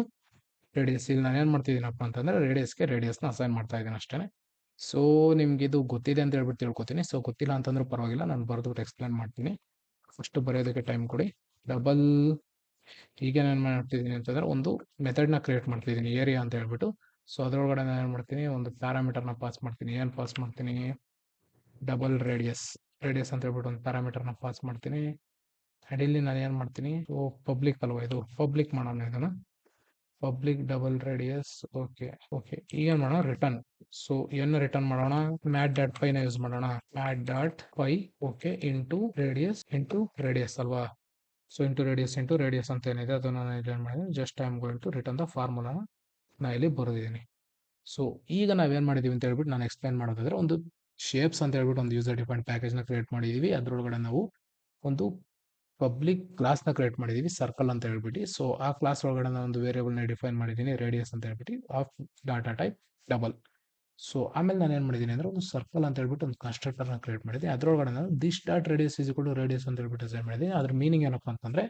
radius. ಇಲ್ಲಿ ನಾನು ಏನು ಮಾಡ್ತಿದ್ದೀನಪ್ಪ ಅಂತಂದರೆ ರೇಡಿಯಸ್ನ ಅಸೈನ್ ಮಾಡ್ತಾ ಇದ್ದೀನಿ ಅಷ್ಟೇ. ಸೊ ನಿಮ್ಗೆ ಇದು ಗೊತ್ತಿದೆ ಅಂತ ಹೇಳ್ಬಿಟ್ಟು ತಿಳ್ಕೊತೀನಿ. ಸೊ ಗೊತ್ತಿಲ್ಲ ಅಂತಂದ್ರೂ ಪರವಾಗಿಲ್ಲ ನಾನು ಬರೆದ್ಬಿಟ್ಟು ಎಕ್ಸ್ಪ್ಲೇನ್ ಮಾಡ್ತೀನಿ. ಫಸ್ಟ್ ಬರೆಯೋದಕ್ಕೆ ಟೈಮ್ ಕೊಡಿ. ಈಗ ನಾನು ಮಾಡ್ತಿದ್ದೀನಿ ಅಂತಂದರೆ ಒಂದು ಮೆಥಡ್ನ ಕ್ರಿಯೇಟ್ ಮಾಡ್ತಿದ್ದೀನಿ ಏರಿಯಾ ಅಂತ ಹೇಳ್ಬಿಟ್ಟು. ಸೊ ಅದರೊಳಗಡೆ ನಾನು ಏನು ಮಾಡ್ತೀನಿ ಒಂದು ಪ್ಯಾರಾಮೀಟರ್ನ ಪಾಸ್ ಮಾಡ್ತೀನಿ. ಏನು ಪಾಸ್ ಮಾಡ್ತೀನಿ ಡಬಲ್ ರೇಡಿಯಸ್ ಅಂತ ಹೇಳ್ಬಿಟ್ಟು ಒಂದು ಪ್ಯಾರಾಮೀಟರ್ನ ಪಾಸ್ ಮಾಡ್ತೀನಿ. ಆ್ಯಂಡ್ ಇಲ್ಲಿ ನಾನು ಏನು ಮಾಡ್ತೀನಿ ಪಬ್ಲಿಕ್ ಅಲ್ವಾ ಇದು ಪಬ್ಲಿಕ್ ಮಾಡೋಣ ಇದನ್ನು ಪಬ್ಲಿಕ್ ಡಬಲ್ ರೇಡಿಯಸ್. ಓಕೆ ಈಗ ಏನು ಮಾಡೋಣ ರಿಟರ್ನ್. ಸೊ ಏನು ರಿಟರ್ನ್ ಮಾಡೋಣ ಮ್ಯಾಟ್ ಡಾಟ್ ಪೈನ ಯೂಸ್ ಮಾಡೋಣ. Math dot pi okay into radius ಅಲ್ವಾ. ಸೊ ಇಂಟು ರೇಡಿಯಸ್ ಅಂತ ಏನಿದೆ ಅದನ್ನು ನಾನು ಇಲ್ಲಿ ಏನು ಮಾಡಿದ್ದೀನಿ just I am going to return the ಫಾರ್ಮುಲಾನ ನಾನು ಇಲ್ಲಿ ಬರೆದಿದ್ದೀನಿ. ಸೊ ಈಗ ನಾವೇನು ಮಾಡಿದ್ದೀವಿ ಅಂತ ಹೇಳ್ಬಿಟ್ಟು ನಾನು ಎಕ್ಸ್ಪ್ಲೈನ್ ಮಾಡೋದಾದ್ರೆ ಒಂದು ಶೇಪ್ಸ್ ಅಂತ ಹೇಳ್ಬಿಟ್ಟು ಒಂದು ಯೂಸರ್ ಡಿಫೈನ್ಡ್ ಪ್ಯಾಕೇಜ್ನ ಕ್ರಿಯೇಟ್ ಮಾಡಿದ್ದೀವಿ. ಅದರೊಳಗಡೆ ನಾವು ಒಂದು ಪಬ್ಲಿಕ್ ಕ್ಲಾಸ್ನ ಕ್ರಿಯೇಟ್ ಮಾಡಿದ್ದೀವಿ ಸರ್ಕಲ್ ಅಂತ ಹೇಳ್ಬಿಟ್ಟು. ಸೊ ಆ ಕ್ಲಾಸ್ ಒಳಗಡೆ ನಾನು ಒಂದು ವೇರಿಯೇಬಲ್ನ ಡಿಫೈನ್ ಮಾಡಿದ್ದೀನಿ ರೇಡಿಯಸ್ ಅಂತ ಹೇಳ್ಬಿಟ್ಟು of data type double. So ಆಮೇಲೆ ನಾನು ಏನು ಮಾಡಿದ್ದೀನಿ ಅಂದರೆ ಒಂದು ಸರ್ಕಲ್ ಅಂತ ಹೇಳ್ಬಿಟ್ಟು ಒಂದು ಕನ್ಸ್ಟ್ರಕ್ಟರ್ನ ಕ್ರಿಯೇಟ್ ಮಾಡಿದ್ದೀನಿ. ಅದರೊಳಗಡೆ ನಾನು this dot radius is equal to radius ಅಂತ ಹೇಳ್ಬಿಟ್ಟು ಡಿಸೈನ್ ಮಾಡಿದ್ದೀನಿ. ಅದ್ರ ಮೀನಿಂಗ್ ಏನಪ್ಪ ಅಂತಂದರೆ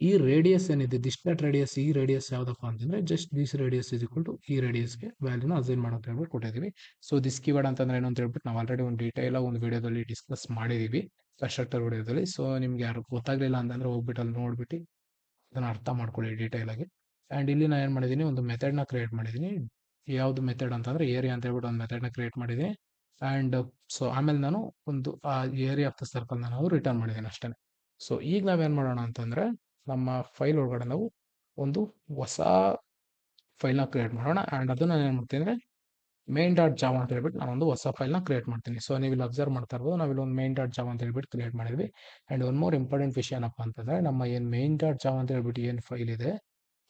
ಈ ರೇಡಿಯಸ್ ಏನಿದೆ ದಿಸ್ ಡಾಟ್ ರೇಡಿಯಸ್ ಈ ರೇಡಿಯಸ್ ಯಾವುದಪ್ಪ ಅಂತಂದರೆ just this radius is equal to ಈ ರೇಡಿಯಸ್ಗೆ ವ್ಯಾಲ್ಯೂನ ಅಸೈನ್ ಮಾಡೋದು ಹೇಳ್ಬಿಟ್ಟು ಕೊಟ್ಟಿದ್ದೀವಿ. ಸೊ ದಿಸ್ ಕೀವರ್ಡ್ ಅಂತಂದ್ರೆ ಏನು ಅಂತ ಹೇಳ್ಬಿಟ್ಟು ನಾವು ಆಲ್ರೆಡಿ ಒಂದು ಡೀಟೇಲ್ ಒಂದು ವಿಡಿಯೋದಲ್ಲಿ ಡಿಸ್ಕಸ್ ಮಾಡಿದ್ದೀವಿ. ಕನ್ಸ್ಟ್ರಕ್ಟರ್ ವಿಡಿಯೋದಲ್ಲಿ. ಸೊ ನಿಮ್ಗೆ ಯಾರು ಗೊತ್ತಾಗಲಿಲ್ಲ ಅಂತಂದರೆ ಹೋಗ್ಬಿಟ್ಟು ಅಲ್ಲಿ ನೋಡ್ಬಿಟ್ಟು ಅದನ್ನು ಅರ್ಥ ಮಾಡ್ಕೊಳ್ಳಿ ಡೀಟೇಲಾಗಿ. ಆ್ಯಂಡ್ ಇಲ್ಲಿ ನಾನು ಏನು ಮಾಡಿದ್ದೀನಿ, ಒಂದು ಮೆಥಡ್ನ ಕ್ರಿಯೇಟ್ ಮಾಡಿದ್ದೀನಿ. ಯಾವುದು ಮೆಥಡ್ ಅಂತಂದರೆ ಏರಿಯಾ ಅಂತ ಹೇಳ್ಬಿಟ್ಟು ಒಂದು ಮೆಥಡ್ನ ಕ್ರಿಯೇಟ್ ಮಾಡಿದ್ದೀನಿ. ಆ್ಯಂಡ್ ಸೊ ಆಮೇಲೆ ನಾನು ಒಂದು ಆ ಏರಿಯಾ ಆಫ್ ದ ಸರ್ಕಲ್ನ ನಾವು ರಿಟರ್ನ್ ಮಾಡಿದ್ದೀನಿ ಅಷ್ಟೇ. ಸೊ ಈಗ ನಾವೇನು ಮಾಡೋಣ ಅಂತಂದರೆ, ನಮ್ಮ ಫೈಲ್ ಒಳಗಡೆ ನಾವು ಒಂದು ಹೊಸ ಫೈಲ್ನ ಕ್ರಿಯೇಟ್ ಮಾಡೋಣ. ಆ್ಯಂಡ್ ಅದು ನಾನು ಏನು ಮಾಡ್ತೀನಿ ಅಂದರೆ ಮೇನ್ ಡಾಟ್ ಜಾವಾ ಅಂತ ಹೇಳ್ಬಿಟ್ಟು ನಾನೊಂದು ಹೊಸ ಫೈಲ್ನ ಕ್ರಿಯೇಟ್ ಮಾಡ್ತೀನಿ. ಸೊ ನೀವು ಇಲ್ಲಿ ಅಬ್ಸರ್ವ್ ಮಾಡ್ತಾ ಇರ್ಬೋದು, ನಾವಿಲ್ಲಿ ಒಂದು ಮೇನ್ ಡಾಟ್ ಜಾವಾ ಅಂತ ಹೇಳ್ಬಿಟ್ಟು ಕ್ರಿಯೇಟ್ ಮಾಡಿದ್ವಿ. ಆ್ಯಂಡ್ ಒನ್ ಮೋರ್ ಇಂಪಾರ್ಟೆಂಟ್ ವಿಷಯ ಏನಪ್ಪ ಅಂತಂದರೆ, ನಮ್ಮ ಏನು ಮೇನ್ ಡಾಟ್ ಜಾವಾ ಅಂತ ಹೇಳ್ಬಿಟ್ಟು ಏನು ಫೈಲ್ ಇದೆ,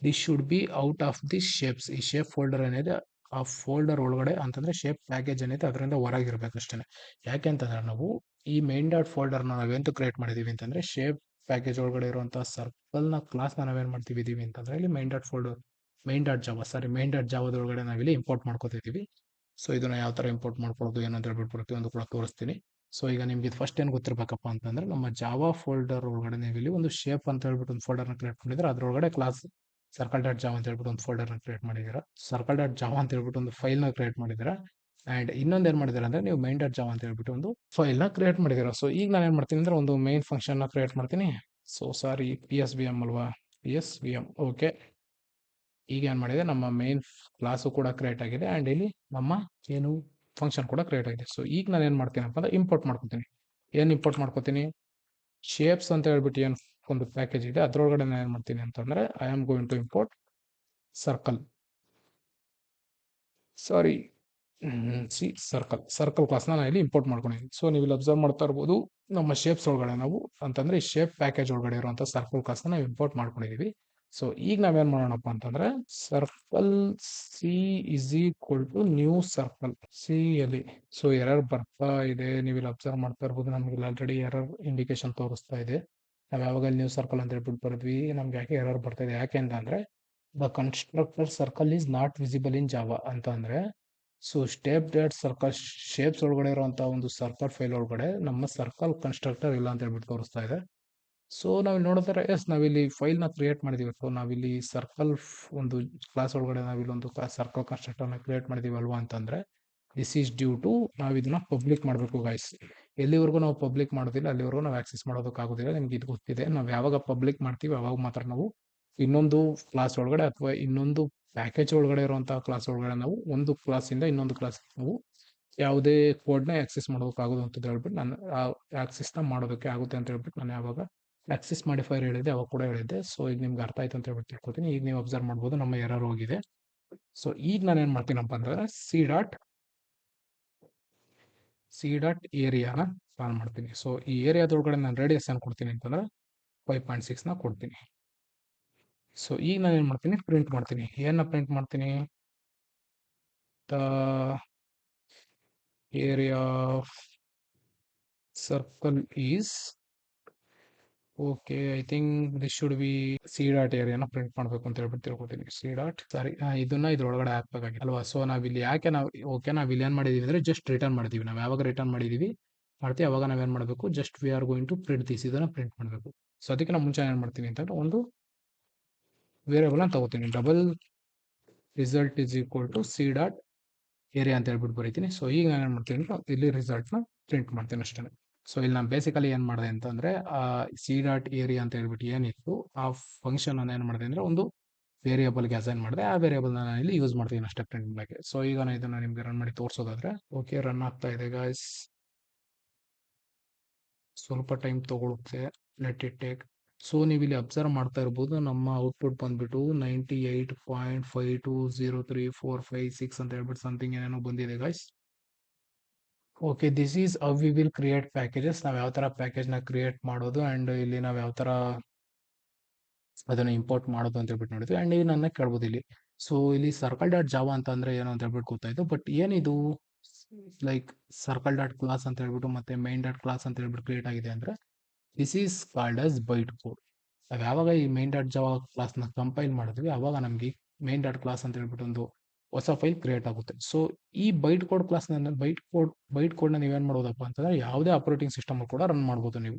this should be out of the shapes. ಈ ಶೇಪ್ ಫೋಲ್ಡರ್ ಏನಿದೆ ಆ ಫೋಲ್ಡರ್ ಒಳಗಡೆ ಅಂತಂದರೆ ಶೇಪ್ ಪ್ಯಾಕೇಜ್ ಏನಿದೆ ಅದರಿಂದ ಹೊರಗಿರ್ಬೇಕು ಅಷ್ಟೇ. ಯಾಕೆ ಅಂತಂದರೆ ನಾವು ಈ ಮೇನ್ ಡಾಟ್ ಫೋಲ್ಡರ್ನ ನಾವೆಂತ ಕ್ರಿಯೇಟ್ ಮಾಡಿದ್ದೀವಿ ಅಂತಂದರೆ, ಶೇಪ್ ಪ್ಯಾಕೇಜ್ ಒಳಗಡೆ ಇರುವಂಥ ಸರ್ಕಲ್ನ ಕ್ಲಾಸ್ನ ನಾವೇನು ಮಾಡ್ತಿದ್ದೀವಿ ಅಂತಂದರೆ, ಇಲ್ಲಿ ಮೇನ್ ಡಾಟ್ ಮೇನ್ ಡಾಟ್ ಜಾವಾದೊಳಗಡೆ ನಾವಿಲ್ಲಿ ಇಂಪೋರ್ಟ್ ಮಾಡ್ಕೋತಿದ್ದೀವಿ. ಸೊ ಇದನ್ನ ಯಾವ ಥರ ಇಂಪೋರ್ಟ್ ಮಾಡ್ಕೊಳ್ಳೋದು ಏನಂತ ಹೇಳ್ಬಿಟ್ಟು ಪ್ರತಿಯೊಂದು ಕೂಡ ತೋರಿಸ್ತೀನಿ. ಸೊ ಈಗ ನಿಮ್ಗೆ ಇದು ಫಸ್ಟ್ ಏನು ಗೊತ್ತಿರಬೇಕಪ್ಪ ಅಂತಂದರೆ, ನಮ್ಮ ಜಾವಾ ಫೋಲ್ಡರ್ ಒಳಗಡೆ ನೀವು ಇಲ್ಲಿ ಒಂದು ಶೇಪ್ ಅಂತ ಹೇಳ್ಬಿಟ್ಟು ಒಂದು ಫೋಲ್ಡರ್ನ ಕ್ರಿಯೇಟ್ ಮಾಡಿದ್ರೆ, ಅದರೊಳಗಡೆ ಕ್ಲಾಸ್ ಸರ್ಕಲ್ ಡಾಟ್ ಜಾವಾ ಅಂತ ಹೇಳ್ಬಿಟ್ಟು ಒಂದು ಫೋಲ್ಡರ್ನ ಕ್ರಿಯೇಟ್ ಮಾಡಿದ್ದೀರಾ. ಸರ್ಕಲ್ ಡಾಟ್ ಜಾವಾ ಅಂತ ಹೇಳ್ಬಿಟ್ಟು ಒಂದು ಫೈಲ್ನ ಕ್ರಿಯೇಟ್ ಮಾಡಿದ್ದೀರಾ. ಆ್ಯಂಡ್ ಇನ್ನೊಂದು ಏನು ಮಾಡಿದ್ದೀರಾ ಅಂದರೆ, ನೀವು ಮೈನ್ ಡಾಟ್ ಜಾವಾ ಅಂತ ಹೇಳ್ಬಿಟ್ಟು ಒಂದು ಫೈಲ್ನ ಕ್ರಿಯೇಟ್ ಮಾಡಿದ್ದೀರಾ. ಸೊ ಈಗ ನಾನು ಏನು ಮಾಡ್ತೀನಿ ಅಂದರೆ, ಒಂದು ಮೈನ್ ಫಂಕ್ಷನ್ನ ಕ್ರಿಯೇಟ್ ಮಾಡ್ತೀನಿ. ಸೊ ಸಾರಿ, PSVM ಅಲ್ವಾ, PSVM. ಓಕೆ, ಈಗ ಏನು ಮಾಡಿದೆ, ನಮ್ಮ ಮೇನ್ ಕ್ಲಾಸು ಕೂಡ ಕ್ರಿಯೇಟ್ ಆಗಿದೆ. ಆ್ಯಂಡ್ ಇಲ್ಲಿ ನಮ್ಮ ಏನು ಫಂಕ್ಷನ್ ಕೂಡ ಕ್ರಿಯೇಟ್ ಆಗಿದೆ. ಸೊ ಈಗ ನಾನು ಏನು ಮಾಡ್ತೀನಪ್ಪ ಅಂದರೆ ಇಂಪೋರ್ಟ್ ಮಾಡ್ಕೊತೀನಿ. ಏನು ಇಂಪೋರ್ಟ್ ಮಾಡ್ಕೊತೀನಿ, ಶೇಪ್ಸ್ ಅಂತ ಹೇಳ್ಬಿಟ್ಟು ಏನು ಒಂದು ಪ್ಯಾಕೇಜ್ ಇದೆ ಅದರೊಳಗಡೆ ನಾನು ಏನು ಮಾಡ್ತೀನಿ ಅಂತಂದರೆ, I am going to import circle. Sorry, circle ಕ್ಲಾಸ್ನ ನಾನು ಇಲ್ಲಿ ಇಂಪೋರ್ಟ್ ಮಾಡ್ಕೊಂಡಿದ್ದೀನಿ. ಸೊ ನೀವು ಇಲ್ಲಿ ಅಬ್ಸರ್ವ್ ಮಾಡ್ತಾ ಇರ್ಬೋದು, ನಮ್ಮ ಶೇಪ್ಸ್ ಒಳಗಡೆ ನಾವು ಅಂತಂದರೆ ಈ ಶೇಪ್ ಪ್ಯಾಕೇಜ್ ಒಳಗಡೆ ಇರುವಂಥ ಸರ್ಕಲ್ ಕ್ಲಾಸ್ನ ನಾವು ಇಂಪೋರ್ಟ್ ಮಾಡ್ಕೊಂಡಿದ್ದೀವಿ. ಸೊ ಈಗ ನಾವೇನು ಮಾಡೋಣಪ್ಪ ಅಂತಂದರೆ, circle C is equal to new circle C ಅಲ್ಲಿ. ಸೊ ಎರರ್ ಬರ್ತಾ ಇದೆ, ನೀವು ಇಲ್ಲಿ ಅಬ್ಸರ್ವ್ ಮಾಡ್ತಾ ಇರ್ಬೋದು, ನಮಗೆ ಆಲ್ರೆಡಿ ಎರರ್ ಇಂಡಿಕೇಶನ್ ತೋರಿಸ್ತಾ ಇದೆ. ನಾವು ಯಾವಾಗ ನ್ಯೂ ಸರ್ಕಲ್ ಅಂತ ಹೇಳ್ಬಿಟ್ಟು ಬರೆದ್ವಿ, ನಮ್ಗೆ ಯಾಕೆ ಎರರ್ ಬರ್ತಾ ಇದೆ, ಯಾಕೆ ಅಂತಂದರೆ the constructor circle is not visible in Java ಅಂತ ಅಂದರೆ, so step dot circle shapes ಒಳಗಡೆ ಇರುವಂಥ ಒಂದು ಸರ್ಕಲ್ ಫೈಲ್ ಒಳಗಡೆ ನಮ್ಮ ಸರ್ಕಲ್ ಕನ್ಸ್ಟ್ರಕ್ಟರ್ ಇಲ್ಲ ಅಂತ ಹೇಳ್ಬಿಟ್ಟು ತೋರಿಸ್ತಾ ಇದೆ. ಸೊ ನಾವಿಲ್ಲಿ ನೋಡಿದ್ರೆ ಎಸ್, ನಾವಿಲ್ಲಿ ಫೈಲ್ನ ಕ್ರಿಯೇಟ್ ಮಾಡಿದ್ದೀವಿ. ಸೊ ನಾವಿಲ್ಲಿ ಸರ್ಕಲ್ ಒಂದು ಕ್ಲಾಸ್ ಒಳಗಡೆ ನಾವಿಲ್ಲಿ ಒಂದು ಸರ್ಕಲ್ ಕನ್ಸ್ಟ್ರಕ್ಟರ್ನ ಕ್ರಿಯೇಟ್ ಮಾಡಿದ್ದೀವಿ ಅಲ್ವಾ ಅಂತಂದರೆ, ದಿಸ್ ಈಸ್ ಡ್ಯೂ ಟು ನಾವು ಇದನ್ನ ಪಬ್ಲಿಕ್ ಮಾಡಬೇಕು ಗೈಸ್. ಎಲ್ಲಿವರೆಗೂ ನಾವು ಪಬ್ಲಿಕ್ ಮಾಡೋದಿಲ್ಲ ಅಲ್ಲಿವರೆಗೂ ನಾವು ಆಕ್ಸೆಸ್ ಮಾಡೋದಕ್ಕಾಗೋದಿಲ್ಲ. ನಿಮ್ಗೆ ಇದು ಗೊತ್ತಿದೆ, ನಾವು ಯಾವಾಗ ಪಬ್ಲಿಕ್ ಮಾಡ್ತೀವಿ ಅವಾಗ ಮಾತ್ರ ನಾವು ಇನ್ನೊಂದು ಕ್ಲಾಸ್ ಒಳಗಡೆ ಅಥವಾ ಇನ್ನೊಂದು ಪ್ಯಾಕೇಜ್ ಒಳಗಡೆ ಇರುವಂತಹ ಕ್ಲಾಸ್ ಒಳಗಡೆ ನಾವು ಒಂದು ಕ್ಲಾಸಿಂದ ಇನ್ನೊಂದು ಕ್ಲಾಸ್ ನಾವು ಯಾವುದೇ ಕೋಡ್ನ ಆಕ್ಸೆಸ್ ಮಾಡೋದಕ್ಕಾಗೋದು ಅಂತ ಹೇಳ್ಬಿಟ್ಟು ನಾನು ಆ ಆಕ್ಸೆಸ್ನ ಮಾಡೋದಕ್ಕೆ ಆಗುತ್ತೆ ಅಂತ ಹೇಳ್ಬಿಟ್ಟು ನಾನು ಯಾವಾಗ ಆಕ್ಸೆಸ್ ಮಾಡಿಫೈರ್ ಹೇಳಿದ್ದೆ ಅವಾಗ ಕೂಡ ಹೇಳಿದ್ದೆ. ಸೊ ಈಗ ನಿಮ್ಗೆ ಅರ್ಥ ಆಯ್ತು ಅಂತ ಹೇಳ್ಬಿಟ್ಟು ತಿಳ್ಕೊತೀನಿ. ಈಗ ನೀವು ಅಬ್ಸರ್ವ್ ಮಾಡ್ಬೋದು ನಮ್ಮ ಎರರ್ ಹೋಗಿದೆ. ಸೊ ಈಗ ನಾನು ಏನು ಮಾಡ್ತೀನಪ್ಪ ಅಂತಂದರೆ, ಸಿ ಡಾಟ್ ಏರಿಯಾನ ಕಾಲ್ ಮಾಡ್ತೀನಿ. ಸೊ ಈ ಏರಿಯಾದೊಳಗಡೆ ನಾನು ರೇಡಿಯಸ್ ಏನು ಕೊಡ್ತೀನಿ ಅಂತಂದರೆ 5.6ನ ಕೊಡ್ತೀನಿ. ಸೊ ಈಗ ನಾನು ಏನು ಮಾಡ್ತೀನಿ, ಪ್ರಿಂಟ್ ಮಾಡ್ತೀನಿ. ಏನನ್ನ ಪ್ರಿಂಟ್ ಮಾಡ್ತೀನಿ, the area of circle is okay. I think this should be c dot ಏರಿಯಾನ ಪ್ರಿಂಟ್ ಮಾಡಬೇಕು ಅಂತ ಹೇಳ್ಬಿಟ್ಟು ತಿಳ್ಕೊತೀನಿ. ಇದನ್ನ ಇದ್ರೊಳಗಡೆ ಹಾಕ್ಬೇಕಾಗಿ ಅಲ್ವಾ. ಸೊ ನಾವಿಲ್ಲಿ ಯಾಕೆ ನಾವಿಲ್ಲಿ ಏನು ಮಾಡಿದೀವಿ ಅಂದರೆ ಜಸ್ಟ್ ರಿಟರ್ನ್ ಮಾಡಿದೀವಿ. ನಾವು ಯಾವಾಗ ರಿಟರ್ನ್ ಮಾಡಿದೀವಿ ಅವಾಗ ನಾವೇನು ಮಾಡಬೇಕು, just we are going to print this, ಇದನ್ನ ಪ್ರಿಂಟ್ ಮಾಡಬೇಕು. ಸೊ ಅದಕ್ಕೆ ನಾನು ಮುಂಚೆ ಏನು ಮಾಡ್ತೀನಿ ಅಂತಂದ್ರೆ, ಒಂದು ವೇರಿಯಬಲ್ನ ತಗೋತೀನಿ, double result is equal to C dot area ಅಂತ ಹೇಳ್ಬಿಟ್ಟು ಬರೀತೀನಿ. ಸೊ ಈಗ ನಾನು ಏನು ಮಾಡ್ತೀನಿ ಅಂದ್ರೆ ಇಲ್ಲಿ ರಿಸಲ್ಟ್ನ ಪ್ರಿಂಟ್ ಮಾಡ್ತೀನಿ ಅಷ್ಟೇ. ಸೊ ಇಲ್ಲಿ ನಾನು ಬೇಸಿಕಲಿ ಏನು ಮಾಡಿದೆ ಅಂತಂದರೆ, ಸಿ ಡಾಟ್ ಏರಿಯಾ ಅಂತ ಹೇಳ್ಬಿಟ್ಟು ಏನಿತ್ತು ಆ ಫಂಕ್ಷನ್ ಅನ್ನು ಏನು ಮಾಡಿದೆ ಅಂದರೆ ಒಂದು ವೇರಿಯಬಲ್ಗೆ ಅಸೈನ್ ಮಾಡಿದೆ. ಆ ವೇರಿಯಬಲ್ನ ನಾನು ಇಲ್ಲಿ ಯೂಸ್ ಮಾಡ್ತೀನಿ ಅಷ್ಟೇ ಪ್ರಿಂಟ್ ಮಾಡೋಕ್ಕೆ. ಸೊ ಈಗ ನಾನು ಇದನ್ನು ನಿಮಗೆ ರನ್ ಮಾಡಿ ತೋರಿಸೋದಾದ್ರೆ, ಓಕೆ ರನ್ ಆಗ್ತಾ ಇದೆ ಗಾಯ್ಸ್, ಸ್ವಲ್ಪ ಟೈಮ್ ತೊಗೊಳುತ್ತೆ, ಲೆಟ್ ಇಟ್ ಟೇಕ್. ಸೊ ನೀವು ಇಲ್ಲಿ ಅಬ್ಸರ್ವ್ ಮಾಡ್ತಾ ಇರ್ಬೋದು, ನಮ್ಮ ಔಟ್ಪುಟ್ ಬಂದ್ಬಿಟ್ಟು 98.52034556 ಅಂತ ಹೇಳ್ಬಿಟ್ಟು ಸಮಥಿಂಗ್ ಏನೇನೋ ಬಂದಿದೆ guys. Okay, this is how we will create packages. ನಾವು ಯಾವ ಥರ ಪ್ಯಾಕೇಜ್ನ ಕ್ರಿಯೇಟ್ ಮಾಡೋದು ಆ್ಯಂಡ್ ಇಲ್ಲಿ ನಾವು ಯಾವ ಥರ ಅದನ್ನು ಇಂಪೋರ್ಟ್ ಮಾಡೋದು ಅಂತ ಹೇಳ್ಬಿಟ್ಟು ನೋಡಿದ್ವಿ. ಆ್ಯಂಡ್ ಈಗ ನನ್ನ ಕೇಳ್ಬೋದು ಇಲ್ಲಿ, ಸೊ ಇಲ್ಲಿ ಸರ್ಕಲ್ ಡಾಟ್ ಜಾವಾ ಅಂತ ಅಂದರೆ ಏನು ಅಂತ ಹೇಳ್ಬಿಟ್ಟು ಗೊತ್ತಾಯಿತು. ಬಟ್ ಏನಿದು ಲೈಕ್ ಸರ್ಕಲ್ ಡಾಟ್ ಕ್ಲಾಸ್ ಅಂತ ಹೇಳ್ಬಿಟ್ಟು ಮತ್ತೆ ಮೈನ್ ಡಾಟ್ ಕ್ಲಾಸ್ ಅಂತ ಹೇಳ್ಬಿಟ್ಟು ಕ್ರಿಯೇಟ್ ಆಗಿದೆ ಅಂದರೆ, this is called as byte code. ನಾವು ಯಾವಾಗ ಈ ಮೈನ್ ಡಾಟ್ ಜಾವಾ ಕ್ಲಾಸ್ನ ಕಂಪೈಲ್ ಮಾಡಿದ್ವಿ ಆವಾಗ ನಮಗೆ ಮೈನ್ ಡಾಟ್ ಕ್ಲಾಸ್ ಅಂತ ಹೇಳ್ಬಿಟ್ಟು ಒಂದು ಹೊಸ ಫೈಲ್ ಕ್ರಿಯೇಟ್ ಆಗುತ್ತೆ. ಸೊ ಈ ಬೈಟ್ ಕೋಡ್ ಕ್ಲಾಸ್ನ ಬೈಟ್ ಕೋಡ್ನ ನೀವೇನು ಮಾಡೋದಪ್ಪ ಅಂತಂದರೆ, ಯಾವುದೇ ಆಪರೇಟಿಂಗ್ ಸಿಸ್ಟಮಲ್ಲಿ ಕೂಡ ರನ್ ಮಾಡ್ಬೋದು ನೀವು.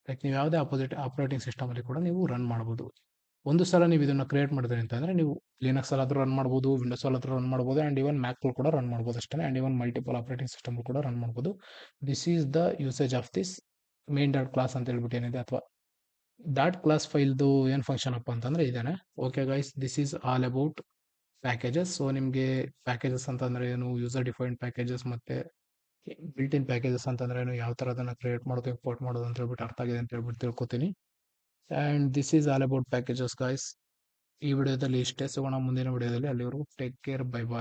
ಲೈಕ್ ನೀವು ಯಾವುದೇ ಆಪರೇಟಿಂಗ್ ಸಿಸ್ಟಮಲ್ಲಿ ಕೂಡ ನೀವು ರನ್ ಮಾಡ್ಬೋದು. ಒಂದು ಸಲ ನೀವು ಇದನ್ನು ಕ್ರಿಯೇಟ್ ಮಾಡಿದ್ರಿ ಅಂತಂದರೆ, ನೀವು ಲಿನಕ್ಸ್ ಅಲ್ಲಾದರೂ ರನ್ ಮಾಡ್ಬೋದು, ವಿಂಡೋಸ್ ಅಲ್ಲಾದರೂ ರನ್ ಮಾಡ್ಬೋದು, ಆ್ಯಂಡ್ ಇವನ್ ಮ್ಯಾಕ್ಗಳು ಕೂಡ ರನ್ ಮಾಡ್ಬೋದು ಅಷ್ಟೇ. And even multiple operating system ಕೂಡ ರನ್ ಮಾಡ್ಬೋದು. This is the usage of this main dot class ಅಂತ ಹೇಳ್ಬಿಟ್ಟು ಏನಿದೆ, ಅಥವಾ ಡಾಟ್ ಕ್ಲಾಸ್ ಫೈಲ್ದು ಏನು ಫಂಕ್ಷನ್ ಅಪ್ಪ ಅಂತಂದ್ರೆ ಇದೇನೆ. Okay guys, this is all about packages. So ನಿಮಗೆ ಪ್ಯಾಕೇಜಸ್ ಅಂತಂದ್ರೆ ಏನು, ಯೂಸರ್ ಡಿಫೈನ್ಡ್ ಪ್ಯಾಕೇಜಸ್ ಮತ್ತೆ ಬಿಲ್ಟ್ ಇನ್ ಪ್ಯಾಕೇಜಸ್ ಅಂತಂದ್ರೆ ಏನು, ಯಾವ ಥರ ಅದನ್ನು ಕ್ರಿಯೇಟ್ ಮಾಡೋದು ಇಂಪೋರ್ಟ್ ಮಾಡೋದು ಅಂತ ಹೇಳ್ಬಿಟ್ಟು ಅರ್ಥ ಆಗಿದೆ ಅಂತ ಹೇಳ್ಬಿಟ್ಟು ತಿಳ್ಕೊತೀನಿ. And this is all about packages guys. ಈ ವಿಡಿಯೋದಲ್ಲಿ ಇಷ್ಟೇ, ಸಿಗೋಣ ಮುಂದಿನ ವಿಡಿಯೋದಲ್ಲಿ. ಅಲ್ಲಿವರೆಗೂ ಟೇಕ್ ಕೇರ್, ಬೈ ಬಾಯ್.